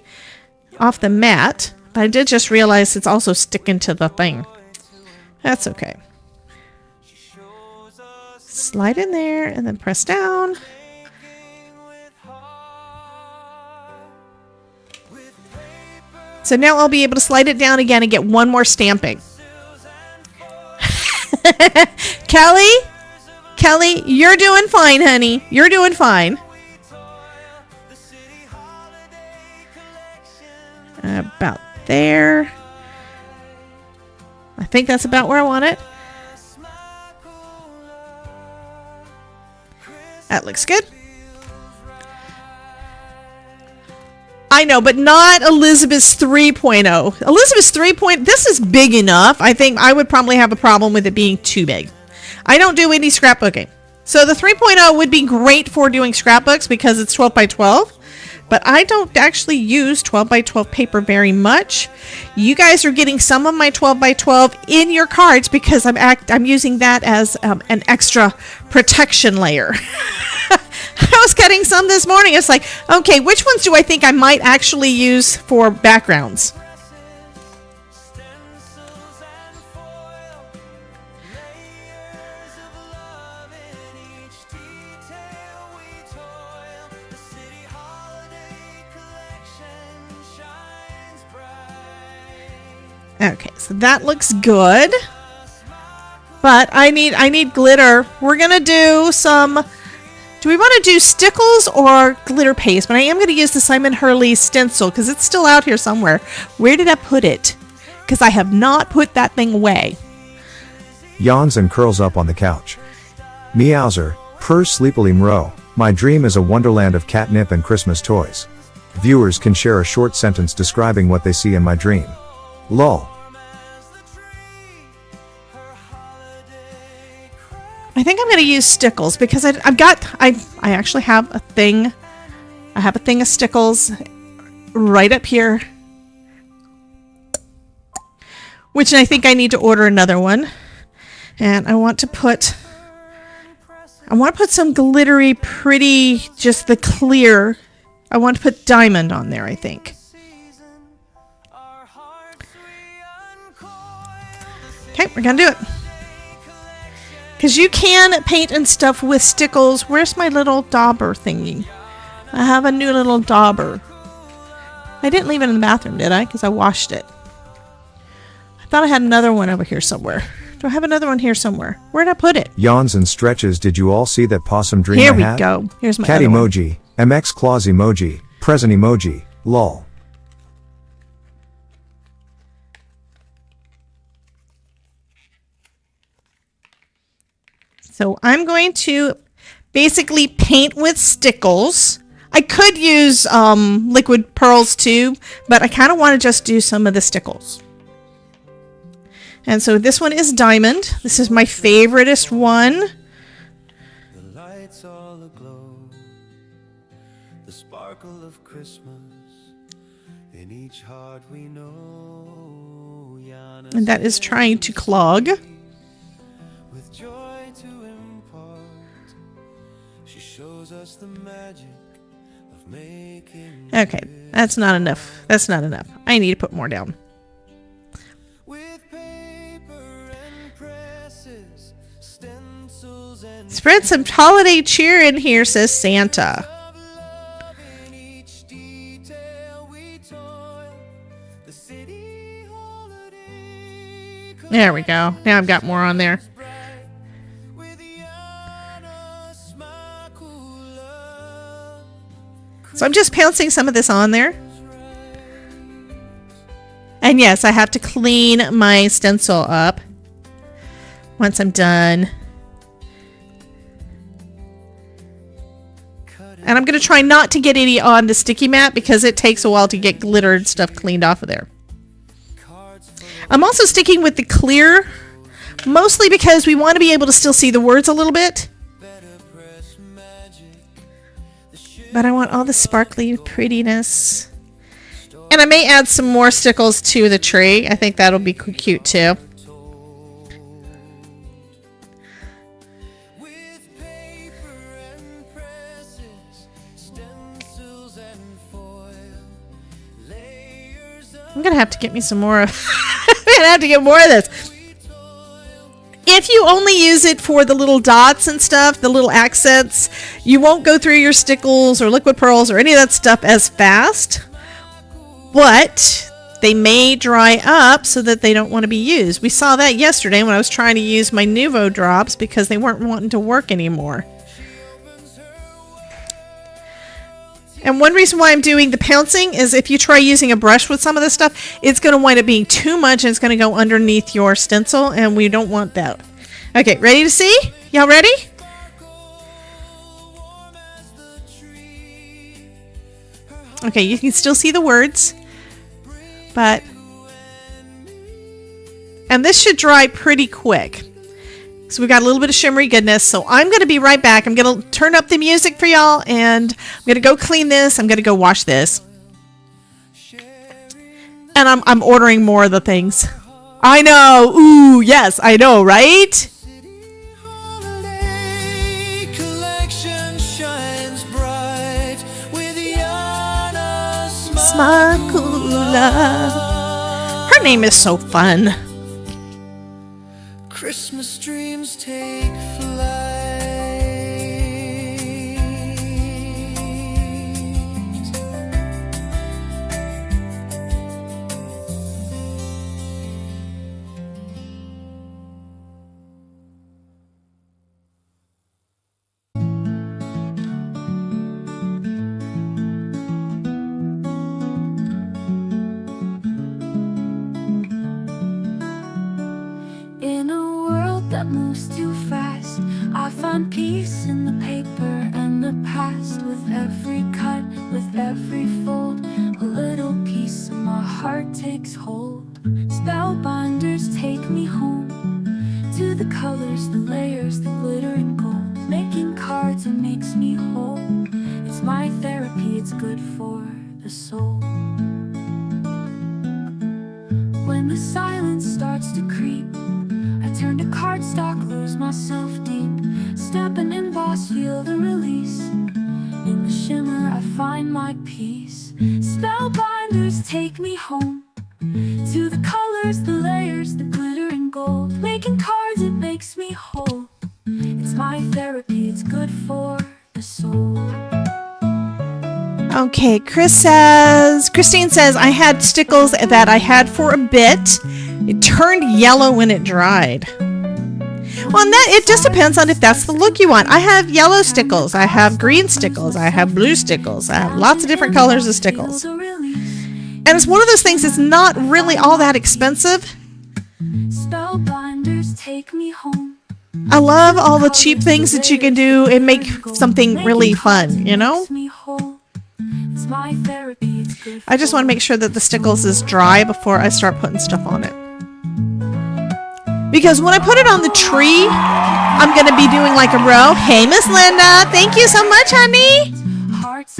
off the mat. But I did just realize it's also sticking to the thing. That's okay. Slide in there and then press down. So now I'll be able to slide it down again and get one more stamping. Kelly, you're doing fine, honey. You're doing fine. About there. I think that's about where I want it. That looks good. I know, but not Elizabeth's 3.0. Elizabeth's 3.0, this is big enough. I think I would probably have a problem with it being too big. I don't do any scrapbooking. So the 3.0 would be great for doing scrapbooks because it's 12 by 12. But I don't actually use 12 by 12 paper very much. You guys are getting some of my 12 by 12 in your cards because I'm using that as an extra protection layer. I was cutting some this morning. It's like, okay, which ones do I think I might actually use for backgrounds? Okay, so that looks good. But I need glitter. We're gonna do some. Do we want to do stickles or glitter paste? But I am going to use the Simon Hurley stencil because it's still out here somewhere. Where did I put it? Because I have not put that thing away. Yawns and curls up on the couch. Meowser, purrs sleepily mro. My dream is a wonderland of catnip and Christmas toys. Viewers can share a short sentence describing what they see in my dream. Lol. I think I'm going to use stickles because I actually have a thing. I have a thing of stickles right up here, which I think I need to order another one. And I want to put some glittery, pretty, just the clear. I want to put diamond on there, I think. Okay, we're going to do it. Because you can paint and stuff with stickles. Where's my little dauber thingy? I have a new little dauber. I didn't leave it in the bathroom, did I? Because I washed it. I thought I had another one over here somewhere. Do I have another one here somewhere? Where'd I put it? Yawns and stretches. Did you all see that possum dream Here I we had? go. Here's my Cat other one. emoji. MX claws emoji. Present emoji. Lol. So I'm going to basically paint with stickles. I could use liquid pearls too, but I kind of want to just do some of the stickles. And so this one is diamond. This is my favoriteest one. The lights all aglow, the sparkle of Christmas in each heart we know. And that is trying to clog. With joy to impart, she shows us the magic of making. Okay, that's not enough. That's not enough. I need to put more down. With paper and presses, stencils and Spread some holiday cheer in here, says Santa. love in each detail we toil. The city holiday There we go. Now I've got more on there. with Yana, my cool love. So I'm just pouncing some of this on there. And yes, I have to clean my stencil up once I'm done. And I'm going to try not to get any on the sticky mat because it takes a while to get glitter and stuff cleaned off of there. I'm also sticking with the clear, mostly because we want to be able to still see the words a little bit. But I want all the sparkly prettiness. And I may add some more stickles to the tree. I think that'll be cute too. With paper and presses, stencils and foil, lay I'm gonna have to get me some more of I'm gonna have to get more of this. If you only use it for the little dots and stuff, the little accents, you won't go through your stickles or liquid pearls or any of that stuff as fast. But they may dry up so that they don't want to be used. We saw that yesterday when I was trying to use my Nuvo drops because they weren't wanting to work anymore. And one reason why I'm doing the pouncing is if you try using a brush with some of this stuff, it's going to wind up being too much and it's going to go underneath your stencil, and we don't want that. Okay, ready to see? Y'all ready? Okay, you can still see the words, but... And this should dry pretty quick. So we've got a little bit of shimmery goodness. So I'm going to be right back. I'm going to turn up the music for y'all, and I'm going to go clean this. I'm going to go wash this. And I'm ordering more of the things. I know. Ooh, yes, I know, right? Holiday collection shines bright with Yana Smakula. Her name is so fun. Christmas dreams take flight. In a world that moves too fast, I find peace in the paper and the past. With every cut, with every fold, a little piece of my heart takes hold. Spellbinders take me home to the colors, the layers, the glitter and gold. Making cards, it makes me whole. It's my therapy, it's good for the soul. When the silence starts to creep, I turn to cardstock, lose myself deep. Step and emboss, feel the release. In the shimmer, I find my peace. Spellbinders take me home to the colors, the layers, the glitter and gold. Making cards, it makes me whole. It's my therapy, it's good for the soul. Okay, Christine says, I had stickles that I had for a bit. It turned yellow when it dried. Well, and that it just depends on if that's the look you want. I have yellow stickles, I have green stickles, I have blue stickles, I have lots of different colors of stickles. And it's one of those things that's not really all that expensive. Spellbinders take me home. I love all the cheap things that you can do and make something really fun, you know? I just want to make sure that the stickles is dry before I start putting stuff on it. Because when I put it on the tree, I'm going to be doing like a row. Hey, Miss Linda. Thank you so much, honey.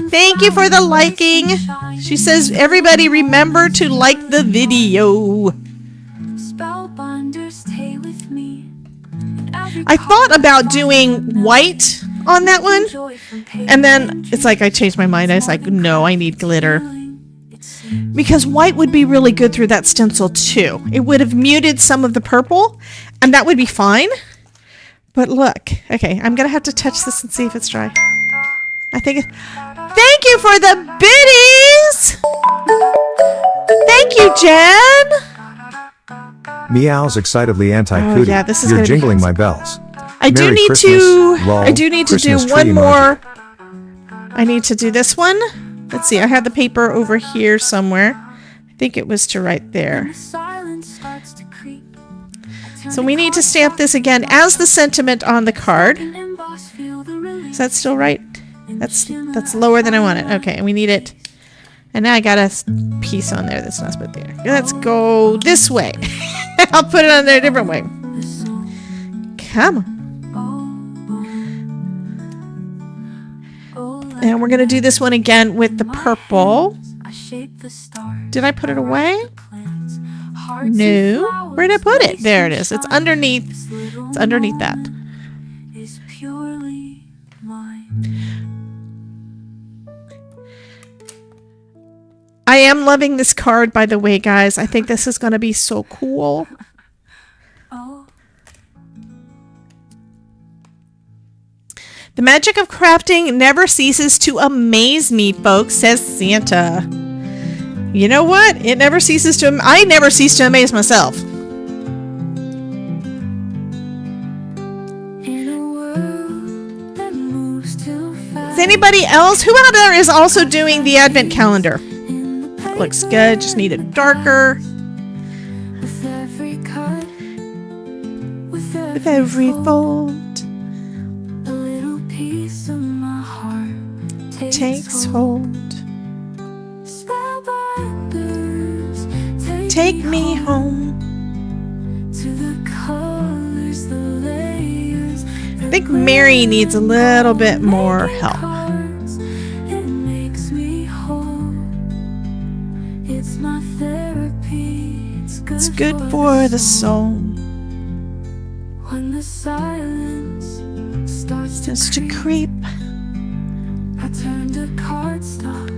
Thank you for the liking. She says, everybody remember to like the video. I thought about doing white on that one. And then it's like I changed my mind. I was like, no, I need glitter. Because white would be really good through that stencil too. It would have muted some of the purple, and that would be fine. But look, okay, I'm gonna have to touch this and see if it's dry. I think it, thank you for the biddies! Thank you, Jen! Meows excitedly anti-cootie. Oh, yeah, this is You're gonna be jingling fun. my bells. I do Merry need Christmas, to lol, I do need to do Christmas one tree more. I need to do this one. Let's see, I have the paper over here somewhere. I think it was to right there. So we need to stamp this again as the sentiment on the card. Is that still right? That's lower than I want it. Okay, and we need it. And now I got a piece on there that's not supposed to be there. Let's go this way. I'll put it on there a different way. Come on. And we're going to do this one again with the purple. Did I put it away? No. Where did I put it? There it is. It's underneath. It's underneath that. I am loving this card, by the way, guys. I think this is going to be so cool. Oh. The magic of crafting never ceases to amaze me, folks, says Santa. You know what? It never ceases to... I never cease to amaze myself. In a world that moves too fast. Is anybody else? Who out there is also doing the Advent Calendar? Looks good. Just need it darker. With every cut, With every fold. a little piece of my heart Takes hold. Spellbinders, Take me home. to the colors, the layers. I think Mary needs a little bit more help. It makes me whole. It's my therapy. It's good for the soul. When the silence starts Just to to creep, creep. I turn to cardstock.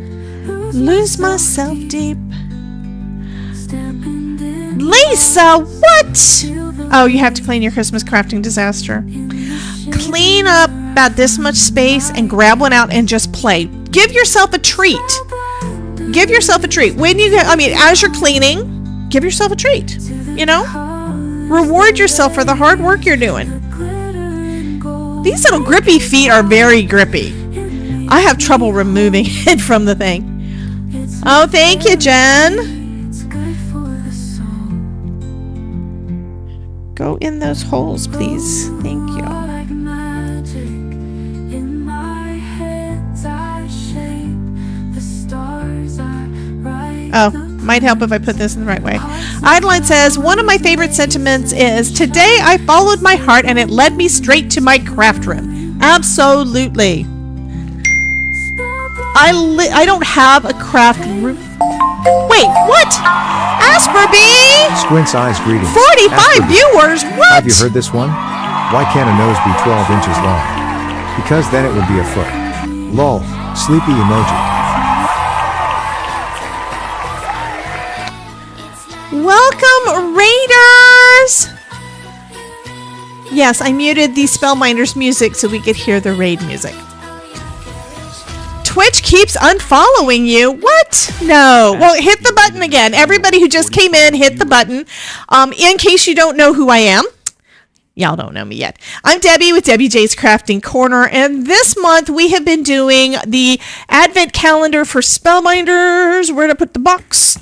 Lose myself deep. Stamping in Lisa, what? Oh, you have to clean your Christmas crafting disaster. Clean up about this much space and grab one out and just play. Give yourself a treat. Give yourself a treat. When you, as you're cleaning, give yourself a treat. You know? Reward yourself for the hard work you're doing. These little grippy feet are very grippy. I have trouble removing it from the thing. Oh, thank you, Jen. It's good for the soul. Go in those holes, please. Thank you. Like magic in my head, I shape the stars. I write Oh, might help if I put this in the right way. Idline says, one of my favorite sentiments is, today I followed my heart and it led me straight to my craft room. Absolutely. I don't have a craft room. Wait, what? Asperby! Squint's eyes greeting. 45 Asperby, viewers? What? have you heard this one? Why can't a nose be 12 inches long? Because then it would be a foot. Lol. Sleepy emoji. Welcome, Raiders! Yes, I muted the Spellbinders music so we could hear the raid music. Twitch keeps unfollowing you. What? No. Well, hit the button again. Everybody who just came in, hit the button. In case you don't know who I am, y'all don't know me yet. I'm Debbie with Debbie J's Crafting Corner, and this month we have been doing the Advent Calendar for Spellbinders. Where to put the box?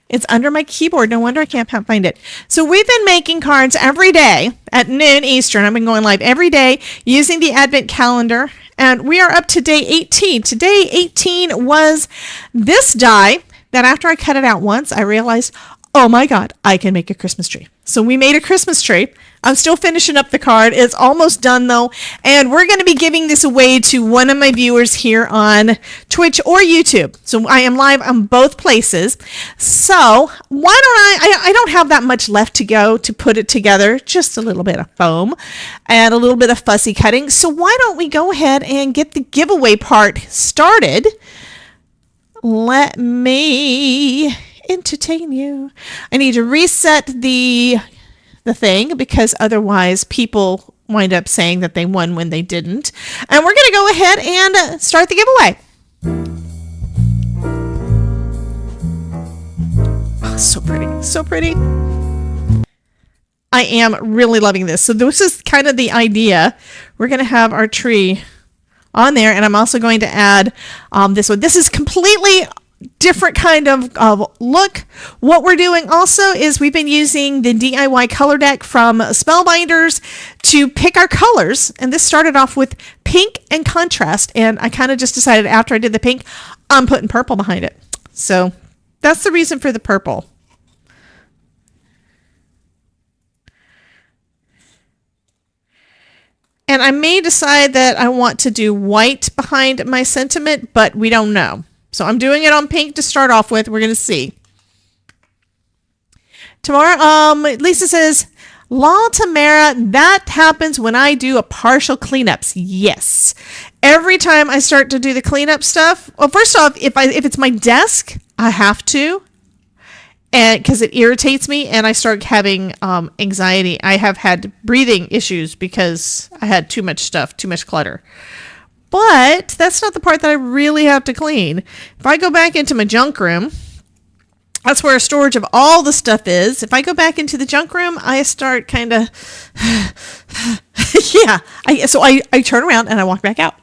It's under my keyboard. No wonder I can't find it. So we've been making cards every day at noon Eastern. I've been going live every day using the Advent Calendar. And we are up to day 18. Today, 18 was this die that after I cut it out once, I realized, oh my God, I can make a Christmas tree. So we made a Christmas tree. I'm still finishing up the card. It's almost done though. And we're going to be giving this away to one of my viewers here on Twitch or YouTube. So I am live on both places. So why don't I don't have that much left to go to put it together. Just a little bit of foam and a little bit of fussy cutting. So why don't we go ahead and get the giveaway part started. Let me entertain you. I need to reset the thing because otherwise people wind up saying that they won when they didn't. And we're going to go ahead and start the giveaway. Oh, so pretty. So pretty. I am really loving this. So this is kind of the idea. We're going to have our tree on there, and I'm also going to add this one. This is completely different kind of look. What we're doing also is we've been using the DIY color deck from Spellbinders to pick our colors. And this started off with pink and contrast. And I kind of just decided after I did the pink, I'm putting purple behind it. So that's the reason for the purple. And I may decide that I want to do white behind my sentiment, but we don't know. So I'm doing it on pink to start off with. We're going to see. Tomorrow, Lisa says, La Tamara, that happens when I do a partial cleanups. Yes. every time I start to do the cleanup stuff, well, first off, if it's my desk, I have to, and because it irritates me, and I start having anxiety. I have had breathing issues because I had too much stuff, too much clutter. But that's not the part that I really have to clean. If I go back into my junk room, that's where storage of all the stuff is. If I go back into the junk room, I start kind of, yeah. So I turn around and I walk back out.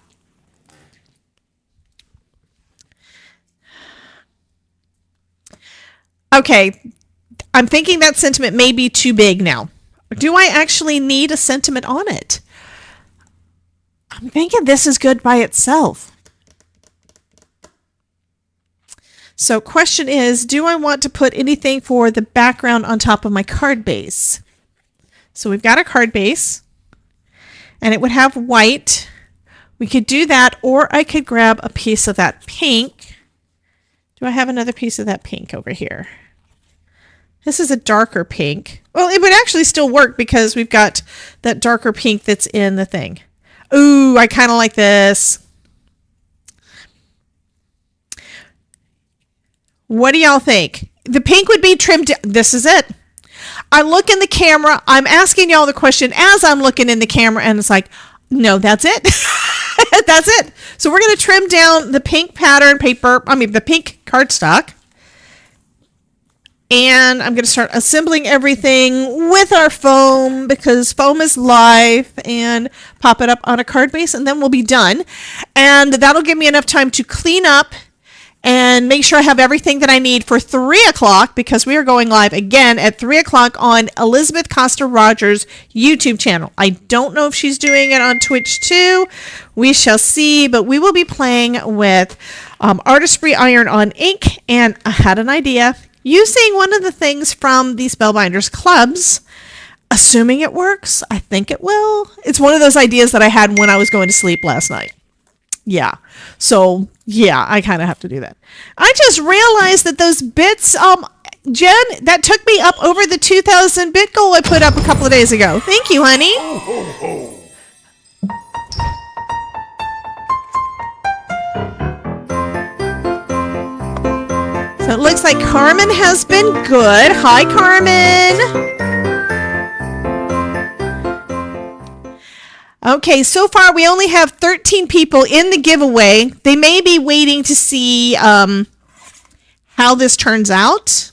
Okay, I'm thinking that sentiment may be too big now. Do I actually need a sentiment on it? I'm thinking this is good by itself. So question is, do I want to put anything for the background on top of my card base? So we've got a card base, and it would have white. We could do that, or I could grab a piece of that pink. Do I have another piece of that pink over here? This is a darker pink. Well, it would actually still work because we've got that darker pink that's in the thing. Ooh, I kind of like this. What do y'all think? The pink would be trimmed. This is it. I look in the camera. I'm asking y'all the question as I'm looking in the camera, and it's like, no, that's it. That's it. So we're going to trim down the pink pattern paper. I mean, the pink cardstock. And I'm going to start assembling everything with our foam because foam is life, and pop it up on a card base, and then we'll be done. And that'll give me enough time to clean up and make sure I have everything that I need for 3 o'clock, because we are going live again at 3 o'clock on Elizabeth Costa Rogers' YouTube channel. I don't know if she's doing it on Twitch too. We shall see, but we will be playing with Artistry Iron on Ink, and I had an idea using one of the things from the Spellbinders clubs. Assuming it works, I think it will. It's one of those ideas that I had when I was going to sleep last night. Yeah. So, yeah, I kind of have to do that. I just realized that those bits, Jen, that took me up over the 2,000 bit goal I put up a couple of days ago. Thank you, honey. So it looks like Carmen has been good. Hi, Carmen. Okay, so far we only have 13 people in the giveaway. They may be waiting to see how this turns out.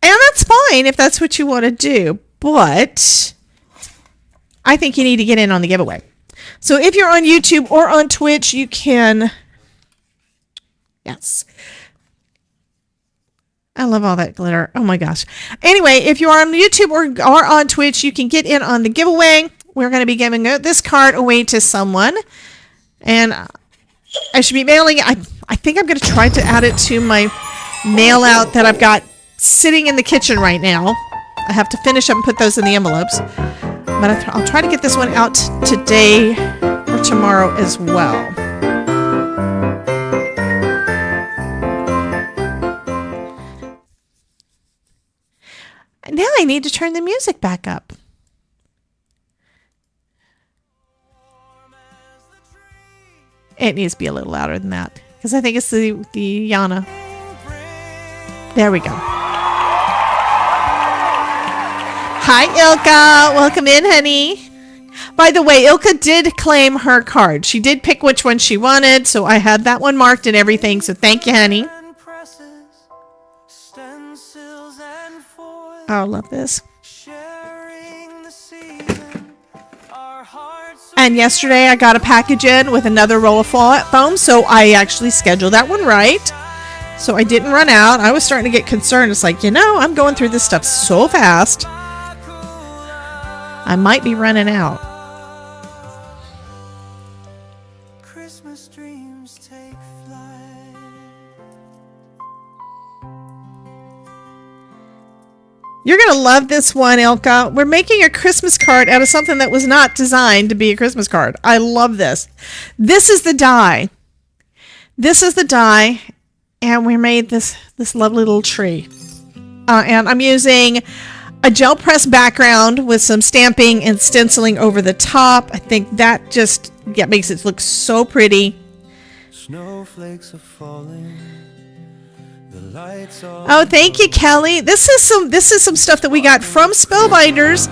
And that's fine if that's what you want to do. But I think you need to get in on the giveaway. So if you're on YouTube or on Twitch, you can... Yes. I love all that glitter. Oh my gosh. Anyway, if you are on YouTube or on Twitch, you can get in on the giveaway. We're going to be giving this card away to someone. And I should be mailing it. I think I'm going to try to add it to my mail out that I've got sitting in the kitchen right now. I have to finish up and put those in the envelopes. But I'll try to get this one out today or tomorrow as well. Now I need to turn the music back up. It needs to be a little louder than that, because I think it's the Yana. There we go. Hi, Ilka. Welcome in, honey. By the way, Ilka did claim her card. She did pick which one she wanted, so I had that one marked and everything, so thank you, honey. Oh, I love this. And yesterday I got a package in with another roll of foam, so I actually scheduled that one right. So I didn't run out. I was starting to get concerned. It's like, I'm going through this stuff so fast. I might be running out. Christmas dreams take flight. You're going to love this one, Ilka. We're making a Christmas card out of something that was not designed to be a Christmas card. I love this. This is the die. This is the die, and we made this lovely little tree. And I'm using a gel press background with some stamping and stenciling over the top. I think that just makes it look so pretty. Snowflakes are falling. The lights are Oh, thank you, Kelly. This is some stuff that we got from Spellbinders.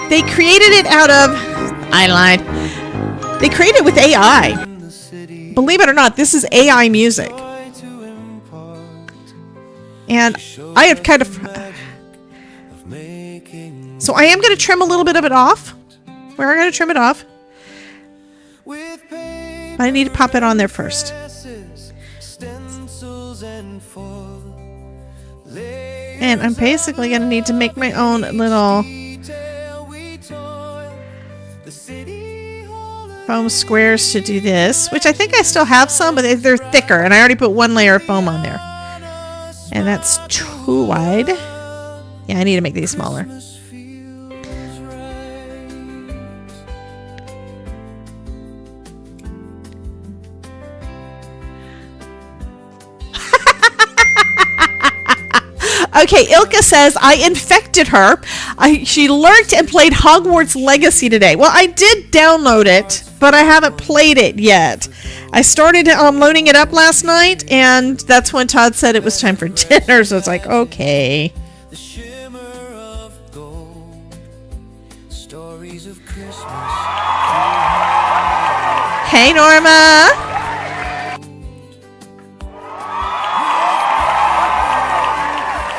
They created it out of, I lied. They created it with AI. in the city. Believe it or not, this is AI music. Try to impart And I have kind of, of making so I am going to trim a little bit of it off. We're going to trim it off. with paper But I need to pop it on there first. glasses, stencils and foil. And I'm basically going to need to make my own little Detail we toil. The city hall of foam squares to do this, which I think I still have some, but they're thicker, and I already put one layer of foam on there. And that's too wide. Yeah, I need to make these smaller. feels right. Okay, Ilka says, I infected her. She lurked and played Hogwarts Legacy today. Well, I did download it, but I haven't played it yet. I started loading it up last night, and that's when Todd said it was time for dinner, so it's like, okay. The shimmer of gold. Stories of Christmas. Hey, Norma.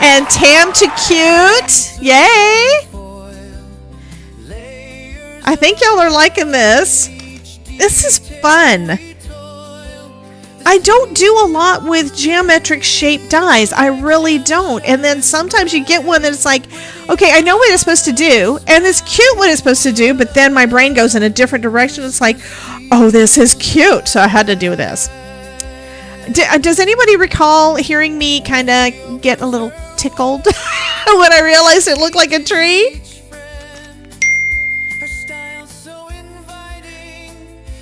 And Tam to cute. Yay. I think y'all are liking this. This is fun. I don't do a lot with geometric shaped dies. I really don't. And then sometimes you get one that's like, okay, I know what it's supposed to do, and it's cute what it's supposed to do, but then my brain goes in a different direction. It's like, oh, this is cute, so I had to do this. Does anybody recall hearing me kind of get a little tickled when I realized it looked like a tree? Her style so inviting.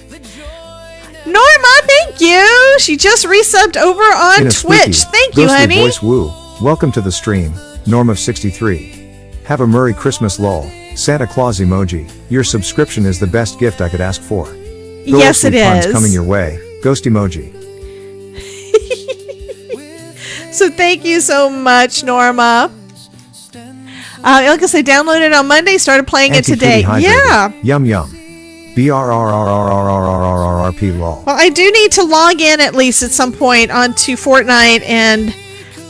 The joy never Norma, thank you. She just resubbed over on In a Twitch. squeaky, Thank you, ghostly honey. voice woo. Welcome to the stream, Norm of 63. Have a Merry Christmas lol. Santa Claus emoji. Your subscription is the best gift I could ask for. Yes, it Ghostly puns is. coming your way. Ghost emoji. So thank you so much, Norma. Like I said, downloaded it on Monday, started playing it today. Anti-fruity hydrated. Yeah. Yum yum. BRRRRRRRRRRP lol. Well, I do need to log in at least at some point onto Fortnite, and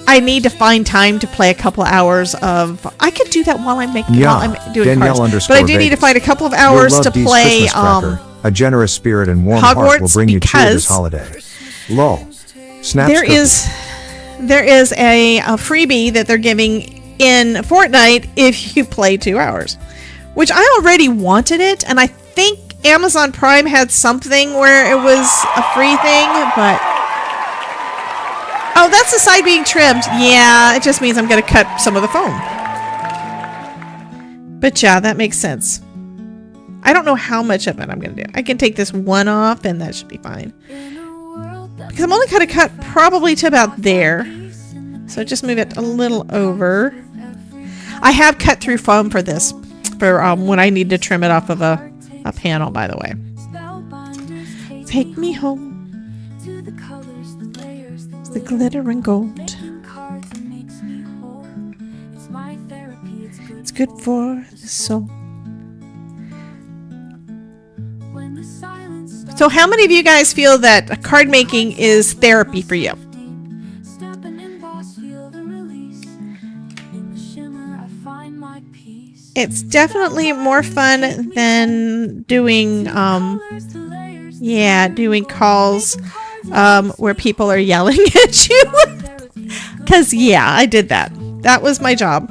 I need to find time to play a couple hours of. I could do that while I'm making. Yeah. While I'm doing Danielle cards, but I do need to _Vegas. find a couple of Your hours love to Dee's play. Christmas cracker. A generous spirit and warm heart will Hogwarts bring you cheer this because holiday. Lol. Snaps There cookie. there is a freebie that they're giving in Fortnite if you play 2 hours, which I already wanted it, and I think Amazon Prime had something where it was a free thing, but oh, that's the side being trimmed. Yeah, it just means I'm going to cut some of the foam. But yeah, that makes sense. I don't know how much of it I'm going to do. I can take this one off, and that should be fine. Because I'm only going to cut probably to about there. So just move it a little over. I have cut through foam for this, for when I need to trim it off of a panel, by the way. Take me home, the glitter and gold. It's good for the soul. So how many of you guys feel that card making is therapy for you? It's definitely more fun than doing doing calls where people are yelling at you. Cause yeah, I did that. That was my job.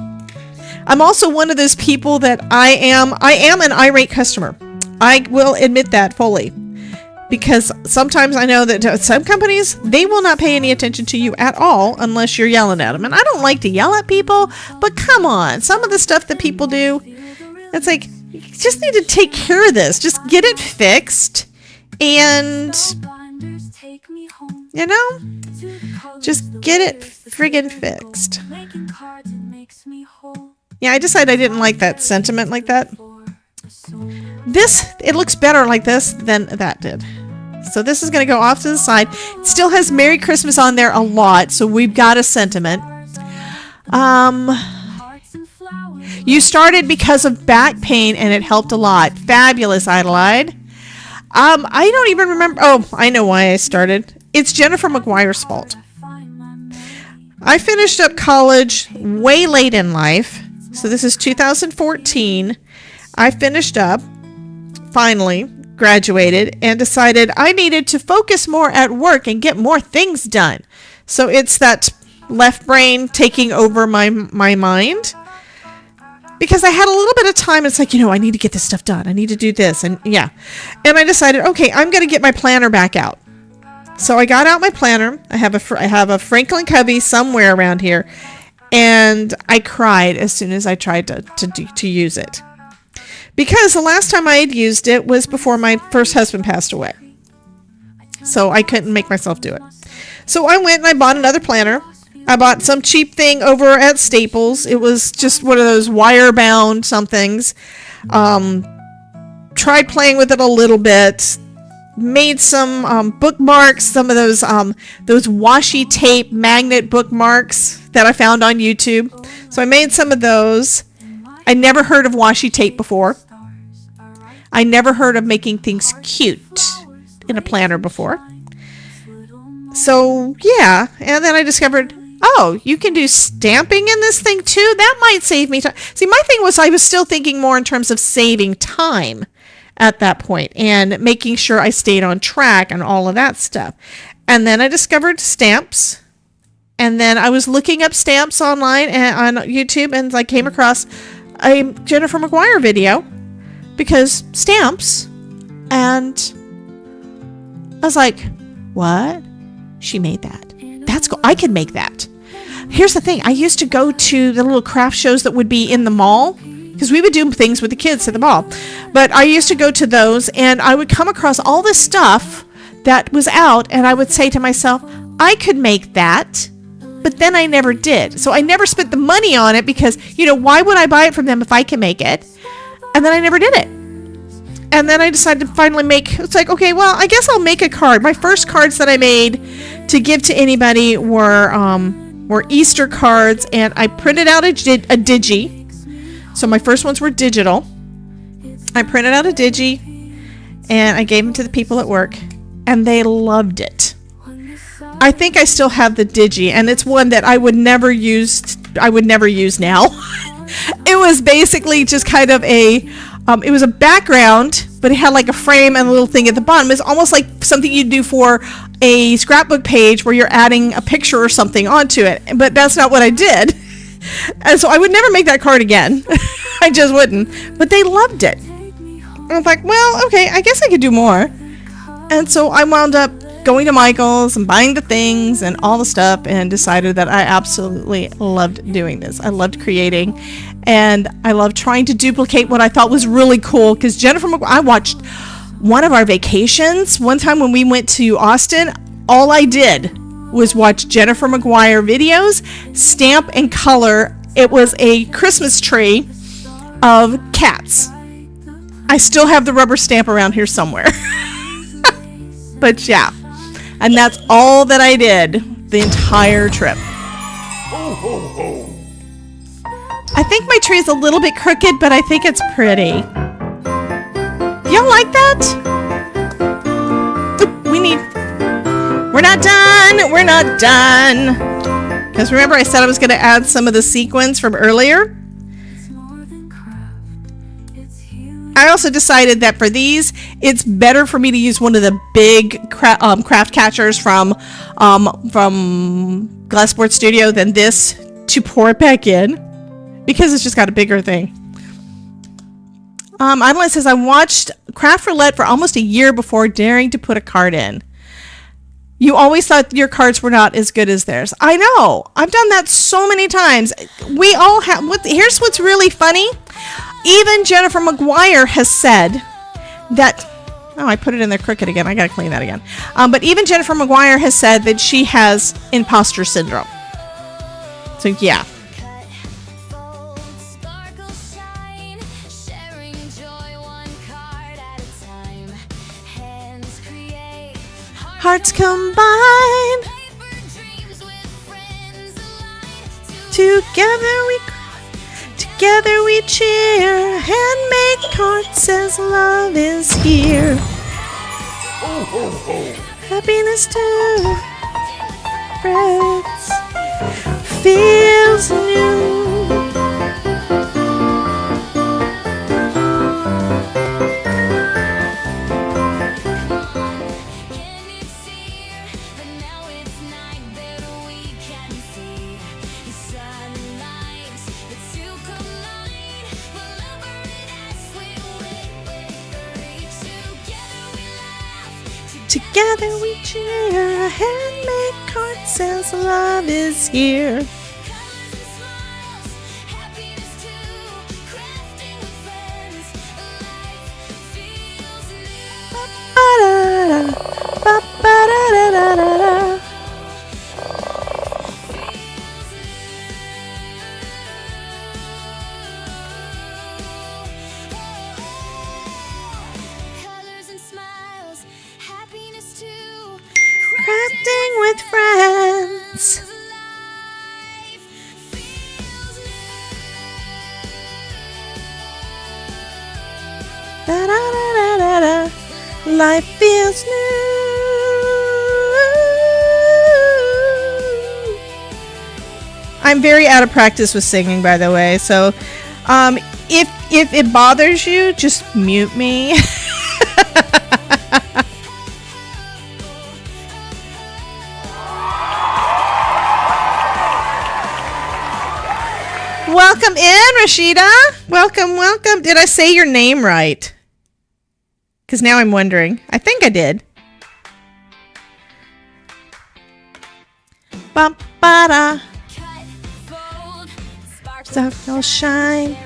I'm also one of those people that I am an irate customer. I will admit that fully. Because sometimes I know that some companies, they will not pay any attention to you at all unless you're yelling at them. And I don't like to yell at people, but come on. Some of the stuff that people do, it's like, you just need to take care of this. Just get it fixed. And, you know, just get it friggin' fixed. Yeah, I decided I didn't like that sentiment like that. This, it looks better like this than that did. So this is going to go off to the side. It still has Merry Christmas on there a lot, so we've got a sentiment. You started because of back pain and it helped a lot. Fabulous, Adelaide. I don't even remember. Oh, I know why I started. It's Jennifer McGuire's fault. I finished up college way late in life. So this is 2014. I finished up, finally graduated, and decided I needed to focus more at work and get more things done. So it's that left brain taking over my mind. Because I had a little bit of time. It's like, I need to get this stuff done. I need to do this. And yeah. And I decided, okay, I'm going to get my planner back out. So I got out my planner. I have a Franklin Covey somewhere around here. And I cried as soon as I tried to use it. Because the last time I had used it was before my first husband passed away. So I couldn't make myself do it. So I went and I bought another planner. I bought some cheap thing over at Staples. It was just one of those wire-bound somethings. Tried playing with it a little bit. Made some bookmarks, some of those washi tape magnet bookmarks that I found on YouTube. So I made some of those. I never heard of washi tape before. I never heard of making things cute in a planner before. So yeah, and then I discovered, oh, you can do stamping in this thing too? That might save me time. See, my thing was I was still thinking more in terms of saving time at that point and making sure I stayed on track and all of that stuff. And then I discovered stamps. And then I was looking up stamps online and on YouTube, and I came across a Jennifer McGuire video because stamps. And I was like, what? She made that. That's cool. I can make that. Here's the thing. I used to go to the little craft shows that would be in the mall because we would do things with the kids at the mall. But I used to go to those and I would come across all this stuff that was out and I would say to myself, I could make that. But then I never did. So I never spent the money on it because, why would I buy it from them if I can make it? And then I never did it. And then I decided to finally it's like, okay, well, I guess I'll make a card. My first cards that I made to give to anybody were Easter cards, and I printed out a digi. So my first ones were digital. I printed out a digi, and I gave them to the people at work, and they loved it. I think I still have the digi, and it's one that I would never use now. It was basically just kind of it was a background, but it had like a frame and a little thing at the bottom. It's almost like something you'd do for a scrapbook page where you're adding a picture or something onto it. But that's not what I did. And so I would never make that card again. I just wouldn't. But they loved it. And I was like, well, okay, I guess I could do more. And so I wound up going to Michael's and buying the things and all the stuff and decided that I absolutely loved doing this. I loved creating and I loved trying to duplicate what I thought was really cool because Jennifer McGuire, I watched one of our vacations. One time when we went to Austin, all I did was watch Jennifer McGuire videos, stamp and color. It was a Christmas tree of cats. I still have the rubber stamp around here somewhere. But yeah. And that's all that I did the entire trip. I think my tree is a little bit crooked, but I think it's pretty. Y'all like that? Oop, we're not done. We're not done. Because remember I said I was going to add some of the sequins from earlier? I also decided that for these, it's better for me to use one of the big craft catchers from Glassport Studio than this to pour it back in because it's just got a bigger thing. Adeline says, I watched Craft Roulette for almost a year before daring to put a card in. You always thought your cards were not as good as theirs. I know. I've done that so many times. We all have. Here's what's really funny. Even Jennifer McGuire has said that, oh, I put it in there crooked again. I got to clean that again. But even Jennifer McGuire has said that she has imposter syndrome. So, yeah. Hearts combine. Together we cheer. Handmade card says love is here. Happiness to friends feels new. Together we cheer. A handmade card says love is here. Ba-ba-da-da, ba-ba-da-da-da-da. Crafting with friends. Da da da da da da. Life feels new. I'm very out of practice with singing, by the way. So, if it bothers you, just mute me. Welcome in, Rashida. Welcome, welcome. Did I say your name right? Because now I'm wondering. I think I did. Bum ba Sparkle shine.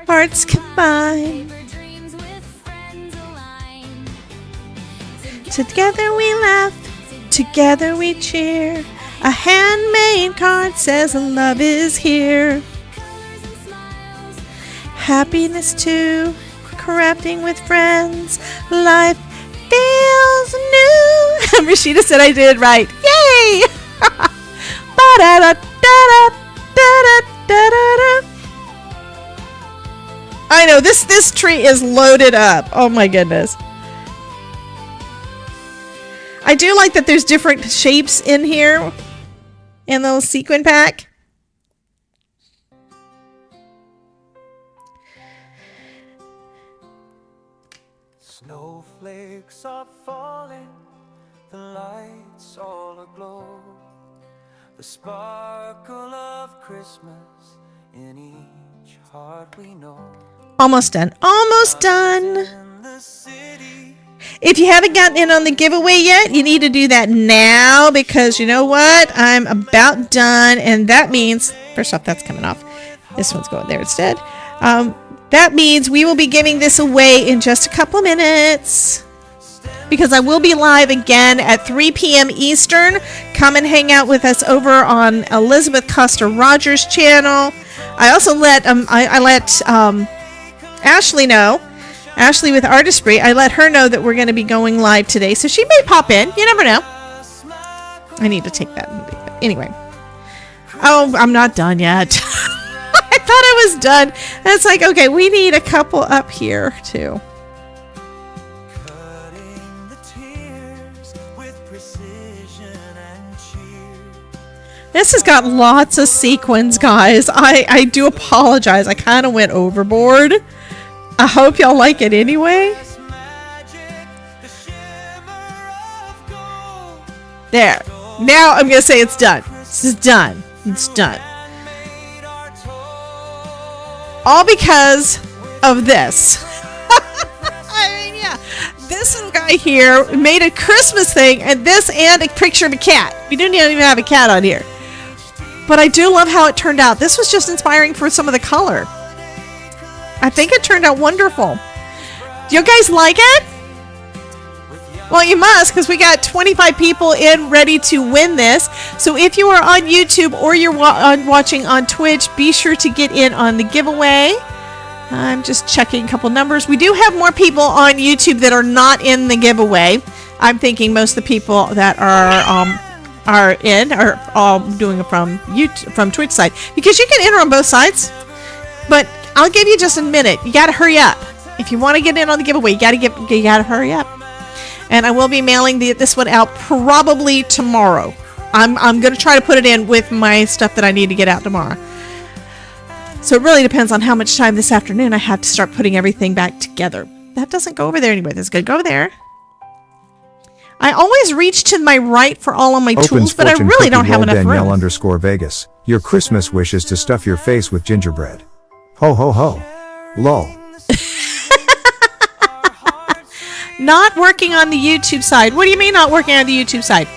Hearts combine. Together we laugh. Together we cheer. A handmade card says love is here. Happiness too. Crafting with friends. Life feels new. Rashida said I did right. Yay! I know this tree is loaded up. Oh my goodness. I do like that there's different shapes in here in the little sequin pack. Snowflakes are falling, the lights all aglow, the sparkle of Christmas in each heart we know. Almost done. Almost done. If you haven't gotten in on the giveaway yet, you need to do that now because you know what? I'm about done, and that means, first off, that's coming off. This one's going there instead. That means we will be giving this away in just a couple of minutes because I will be live again at 3 p.m. Eastern. Come and hang out with us over on Elizabeth Costa Rogers' channel. I also let Ashley know. Ashley with Artistry, I let her know that we're going to be going live today, so she may pop in. You never know. I need to take that. Anyway. Oh, I'm not done yet. I thought I was done. And it's like, okay, we need a couple up here, too. This has got lots of sequins, guys. I do apologize. I kind of went overboard. I hope y'all like it anyway. There. Now I'm going to say it's done. This is done. It's done. All because of this. I mean, yeah. This little guy here made a Christmas thing, and this and a picture of a cat. We didn't even have a cat on here. But I do love how it turned out. This was just inspiring for some of the color. I think it turned out wonderful. Do you guys like it? Well, you must, because we got 25 people in ready to win this. So if you are on YouTube or you're watching on Twitch, be sure to get in on the giveaway. I'm just checking a couple numbers. We do have more people on YouTube that are not in the giveaway. I'm thinking most of the people that are all doing it from YouTube, from Twitch side, because you can enter on both sides. But I'll give you just a minute. You got to hurry up if you want to get in on the giveaway. You got to hurry up. And I will be mailing this one out probably tomorrow. I'm going to try to put it in with my stuff that I need to get out tomorrow. So it really depends on how much time this afternoon I have to start putting everything back together. That doesn't go over there anyway. That's going to go over there. I always reach to my right for all of my tools, but I really don't have enough room. Danielle_Vegas. Your Christmas wish is to stuff your face with gingerbread. Ho ho ho. Lol. Not working on the YouTube side. What do you mean not working on the YouTube side?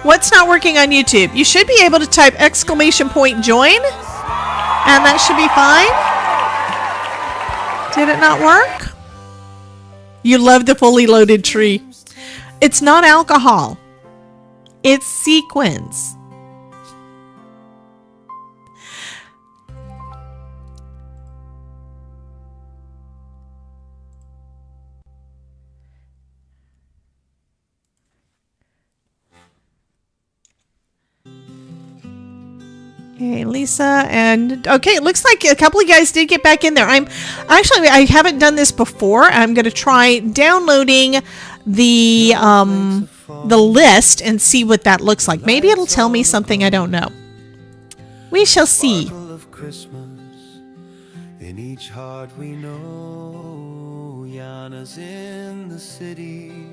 What's not working on YouTube? You should be able to type !join, and that should be fine. Did it not work? You love the fully loaded tree. It's not alcohol. It's sequins. Okay, Lisa, and okay, it looks like a couple of guys did get back in there. I haven't done this before. I'm going to try downloading the list and see what that looks like. Maybe it'll tell me something I don't know. We shall see. In each heart we know Yana's in the city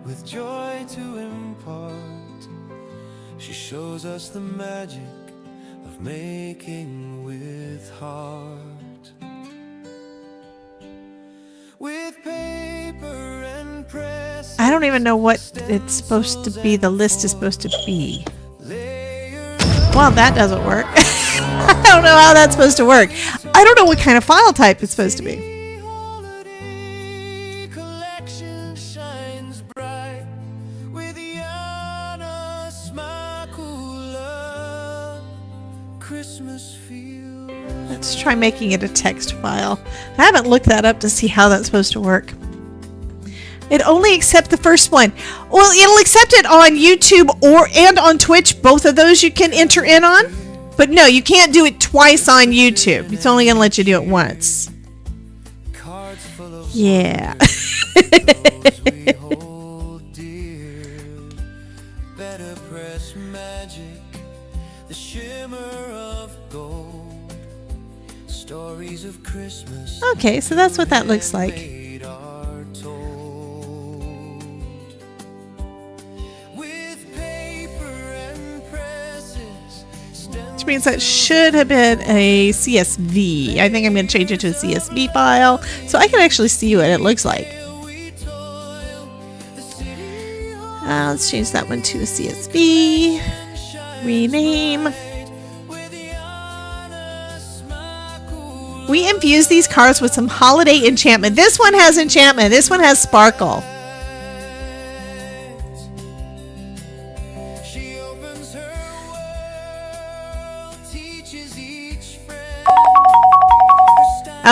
with joy to impart. She shows us the magic of making with heart. With paper and press. I don't even know what it's supposed to be. The list is supposed to be. Well, that doesn't work. I don't know how that's supposed to work. I don't know what kind of file type it's supposed to be. Let's try making it a text file. I haven't looked that up to see how that's supposed to work. It only accepts the first one. Well, it'll accept it on YouTube and on Twitch. Both of those you can enter in on. But no, you can't do it twice on YouTube. It's only going to let you do it once. Yeah. Okay, so that's what that looks like. Which means that should have been a CSV. I think I'm going to change it to a CSV file so I can actually see what it looks like. Let's change that one to a CSV. Rename. We infuse these cards with some holiday enchantment. This one has enchantment. This one has sparkle.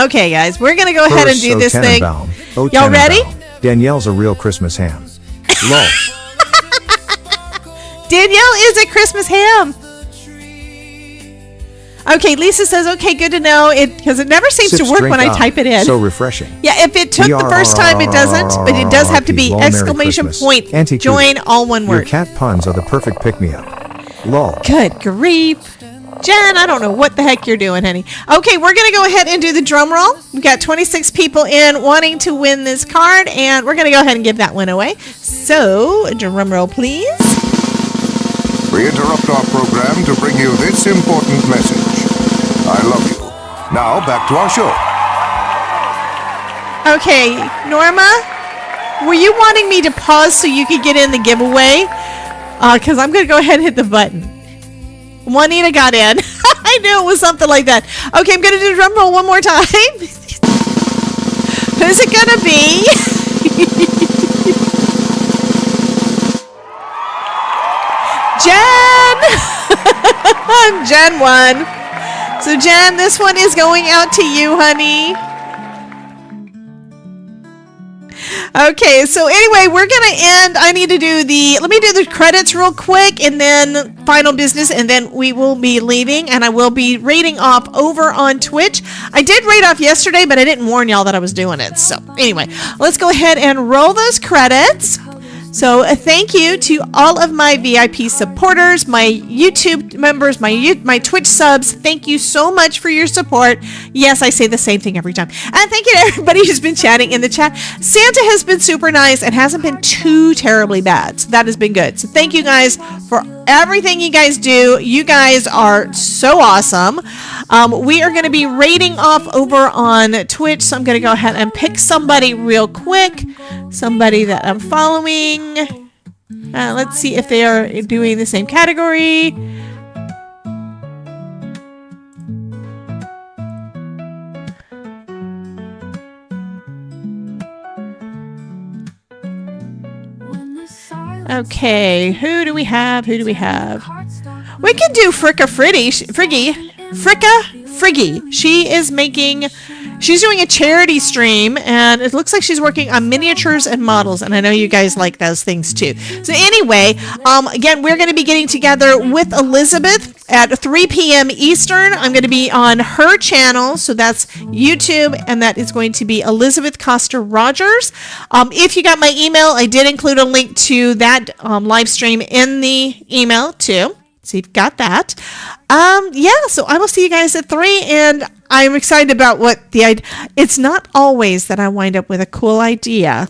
Okay, guys, we're going to go ahead and do this thing. Y'all ready? Danielle's a real Christmas ham. Lol. Danielle is a Christmas ham. Okay, Lisa says, okay, good to know, because it never seems to work when I type it in. So refreshing. Yeah, if it took the first time, it doesn't, but it does have to be exclamation point, join, all one word. Your cat puns are the perfect pick-me-up. Lol. Good grief. Jen, I don't know what the heck you're doing, honey. Okay, we're going to go ahead and do the drum roll. We've got 26 people in wanting to win this card, and we're going to go ahead and give that one away. So, drum roll, please. We interrupt our program to bring you this important message. I love you. Now, back to our show. Okay, Norma, were you wanting me to pause so you could get in the giveaway? Because I'm going to go ahead and hit the button. Juanita got in. I knew it was something like that. Okay, I'm going to do the drum roll one more time. Who's it going to be? Jen! Jen won. So Jen, this one is going out to you, honey. Okay, so anyway, we're gonna end. Let me do the credits real quick, and then final business, and then we will be leaving, and I will be rating off over on Twitch. I did rate off yesterday, but I didn't warn y'all that I was doing it. So anyway, let's go ahead and roll those credits. So thank you to all of my VIP supporters, my YouTube members, my Twitch subs. Thank you so much for your support. Yes, I say the same thing every time. And thank you to everybody who's been chatting in the chat. Santa has been super nice and hasn't been too terribly bad. So that has been good. So thank you guys for everything you guys do. You guys are so awesome. We are going to be rating off over on Twitch. So I'm going to go ahead and pick somebody real quick. Somebody that I'm following. Let's see if they are doing the same category. Okay, who do we have? We can do Fricka Friggy. She's doing a charity stream, and it looks like she's working on miniatures and models, and I know you guys like those things too. So anyway, again, we're going to be getting together with Elizabeth at 3 p.m. Eastern. I'm going to be on her channel, so that's YouTube, and that is going to be Elizabeth Coster Rogers. If you got my email, I did include a link to that live stream in the email too. So you've got that. So I will see you guys at 3, and I'm excited about it's not always that I wind up with a cool idea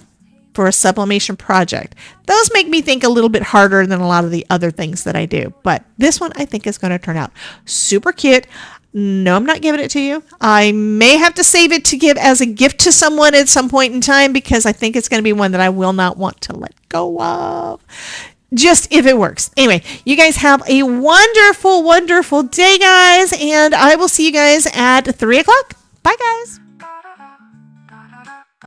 for a sublimation project. Those make me think a little bit harder than a lot of the other things that I do. But this one I think is going to turn out super cute. No, I'm not giving it to you. I may have to save it to give as a gift to someone at some point in time, because I think it's going to be one that I will not want to let go of. Just if it works. Anyway, you guys have a wonderful, wonderful day, guys. And I will see you guys at 3 o'clock. Bye, guys.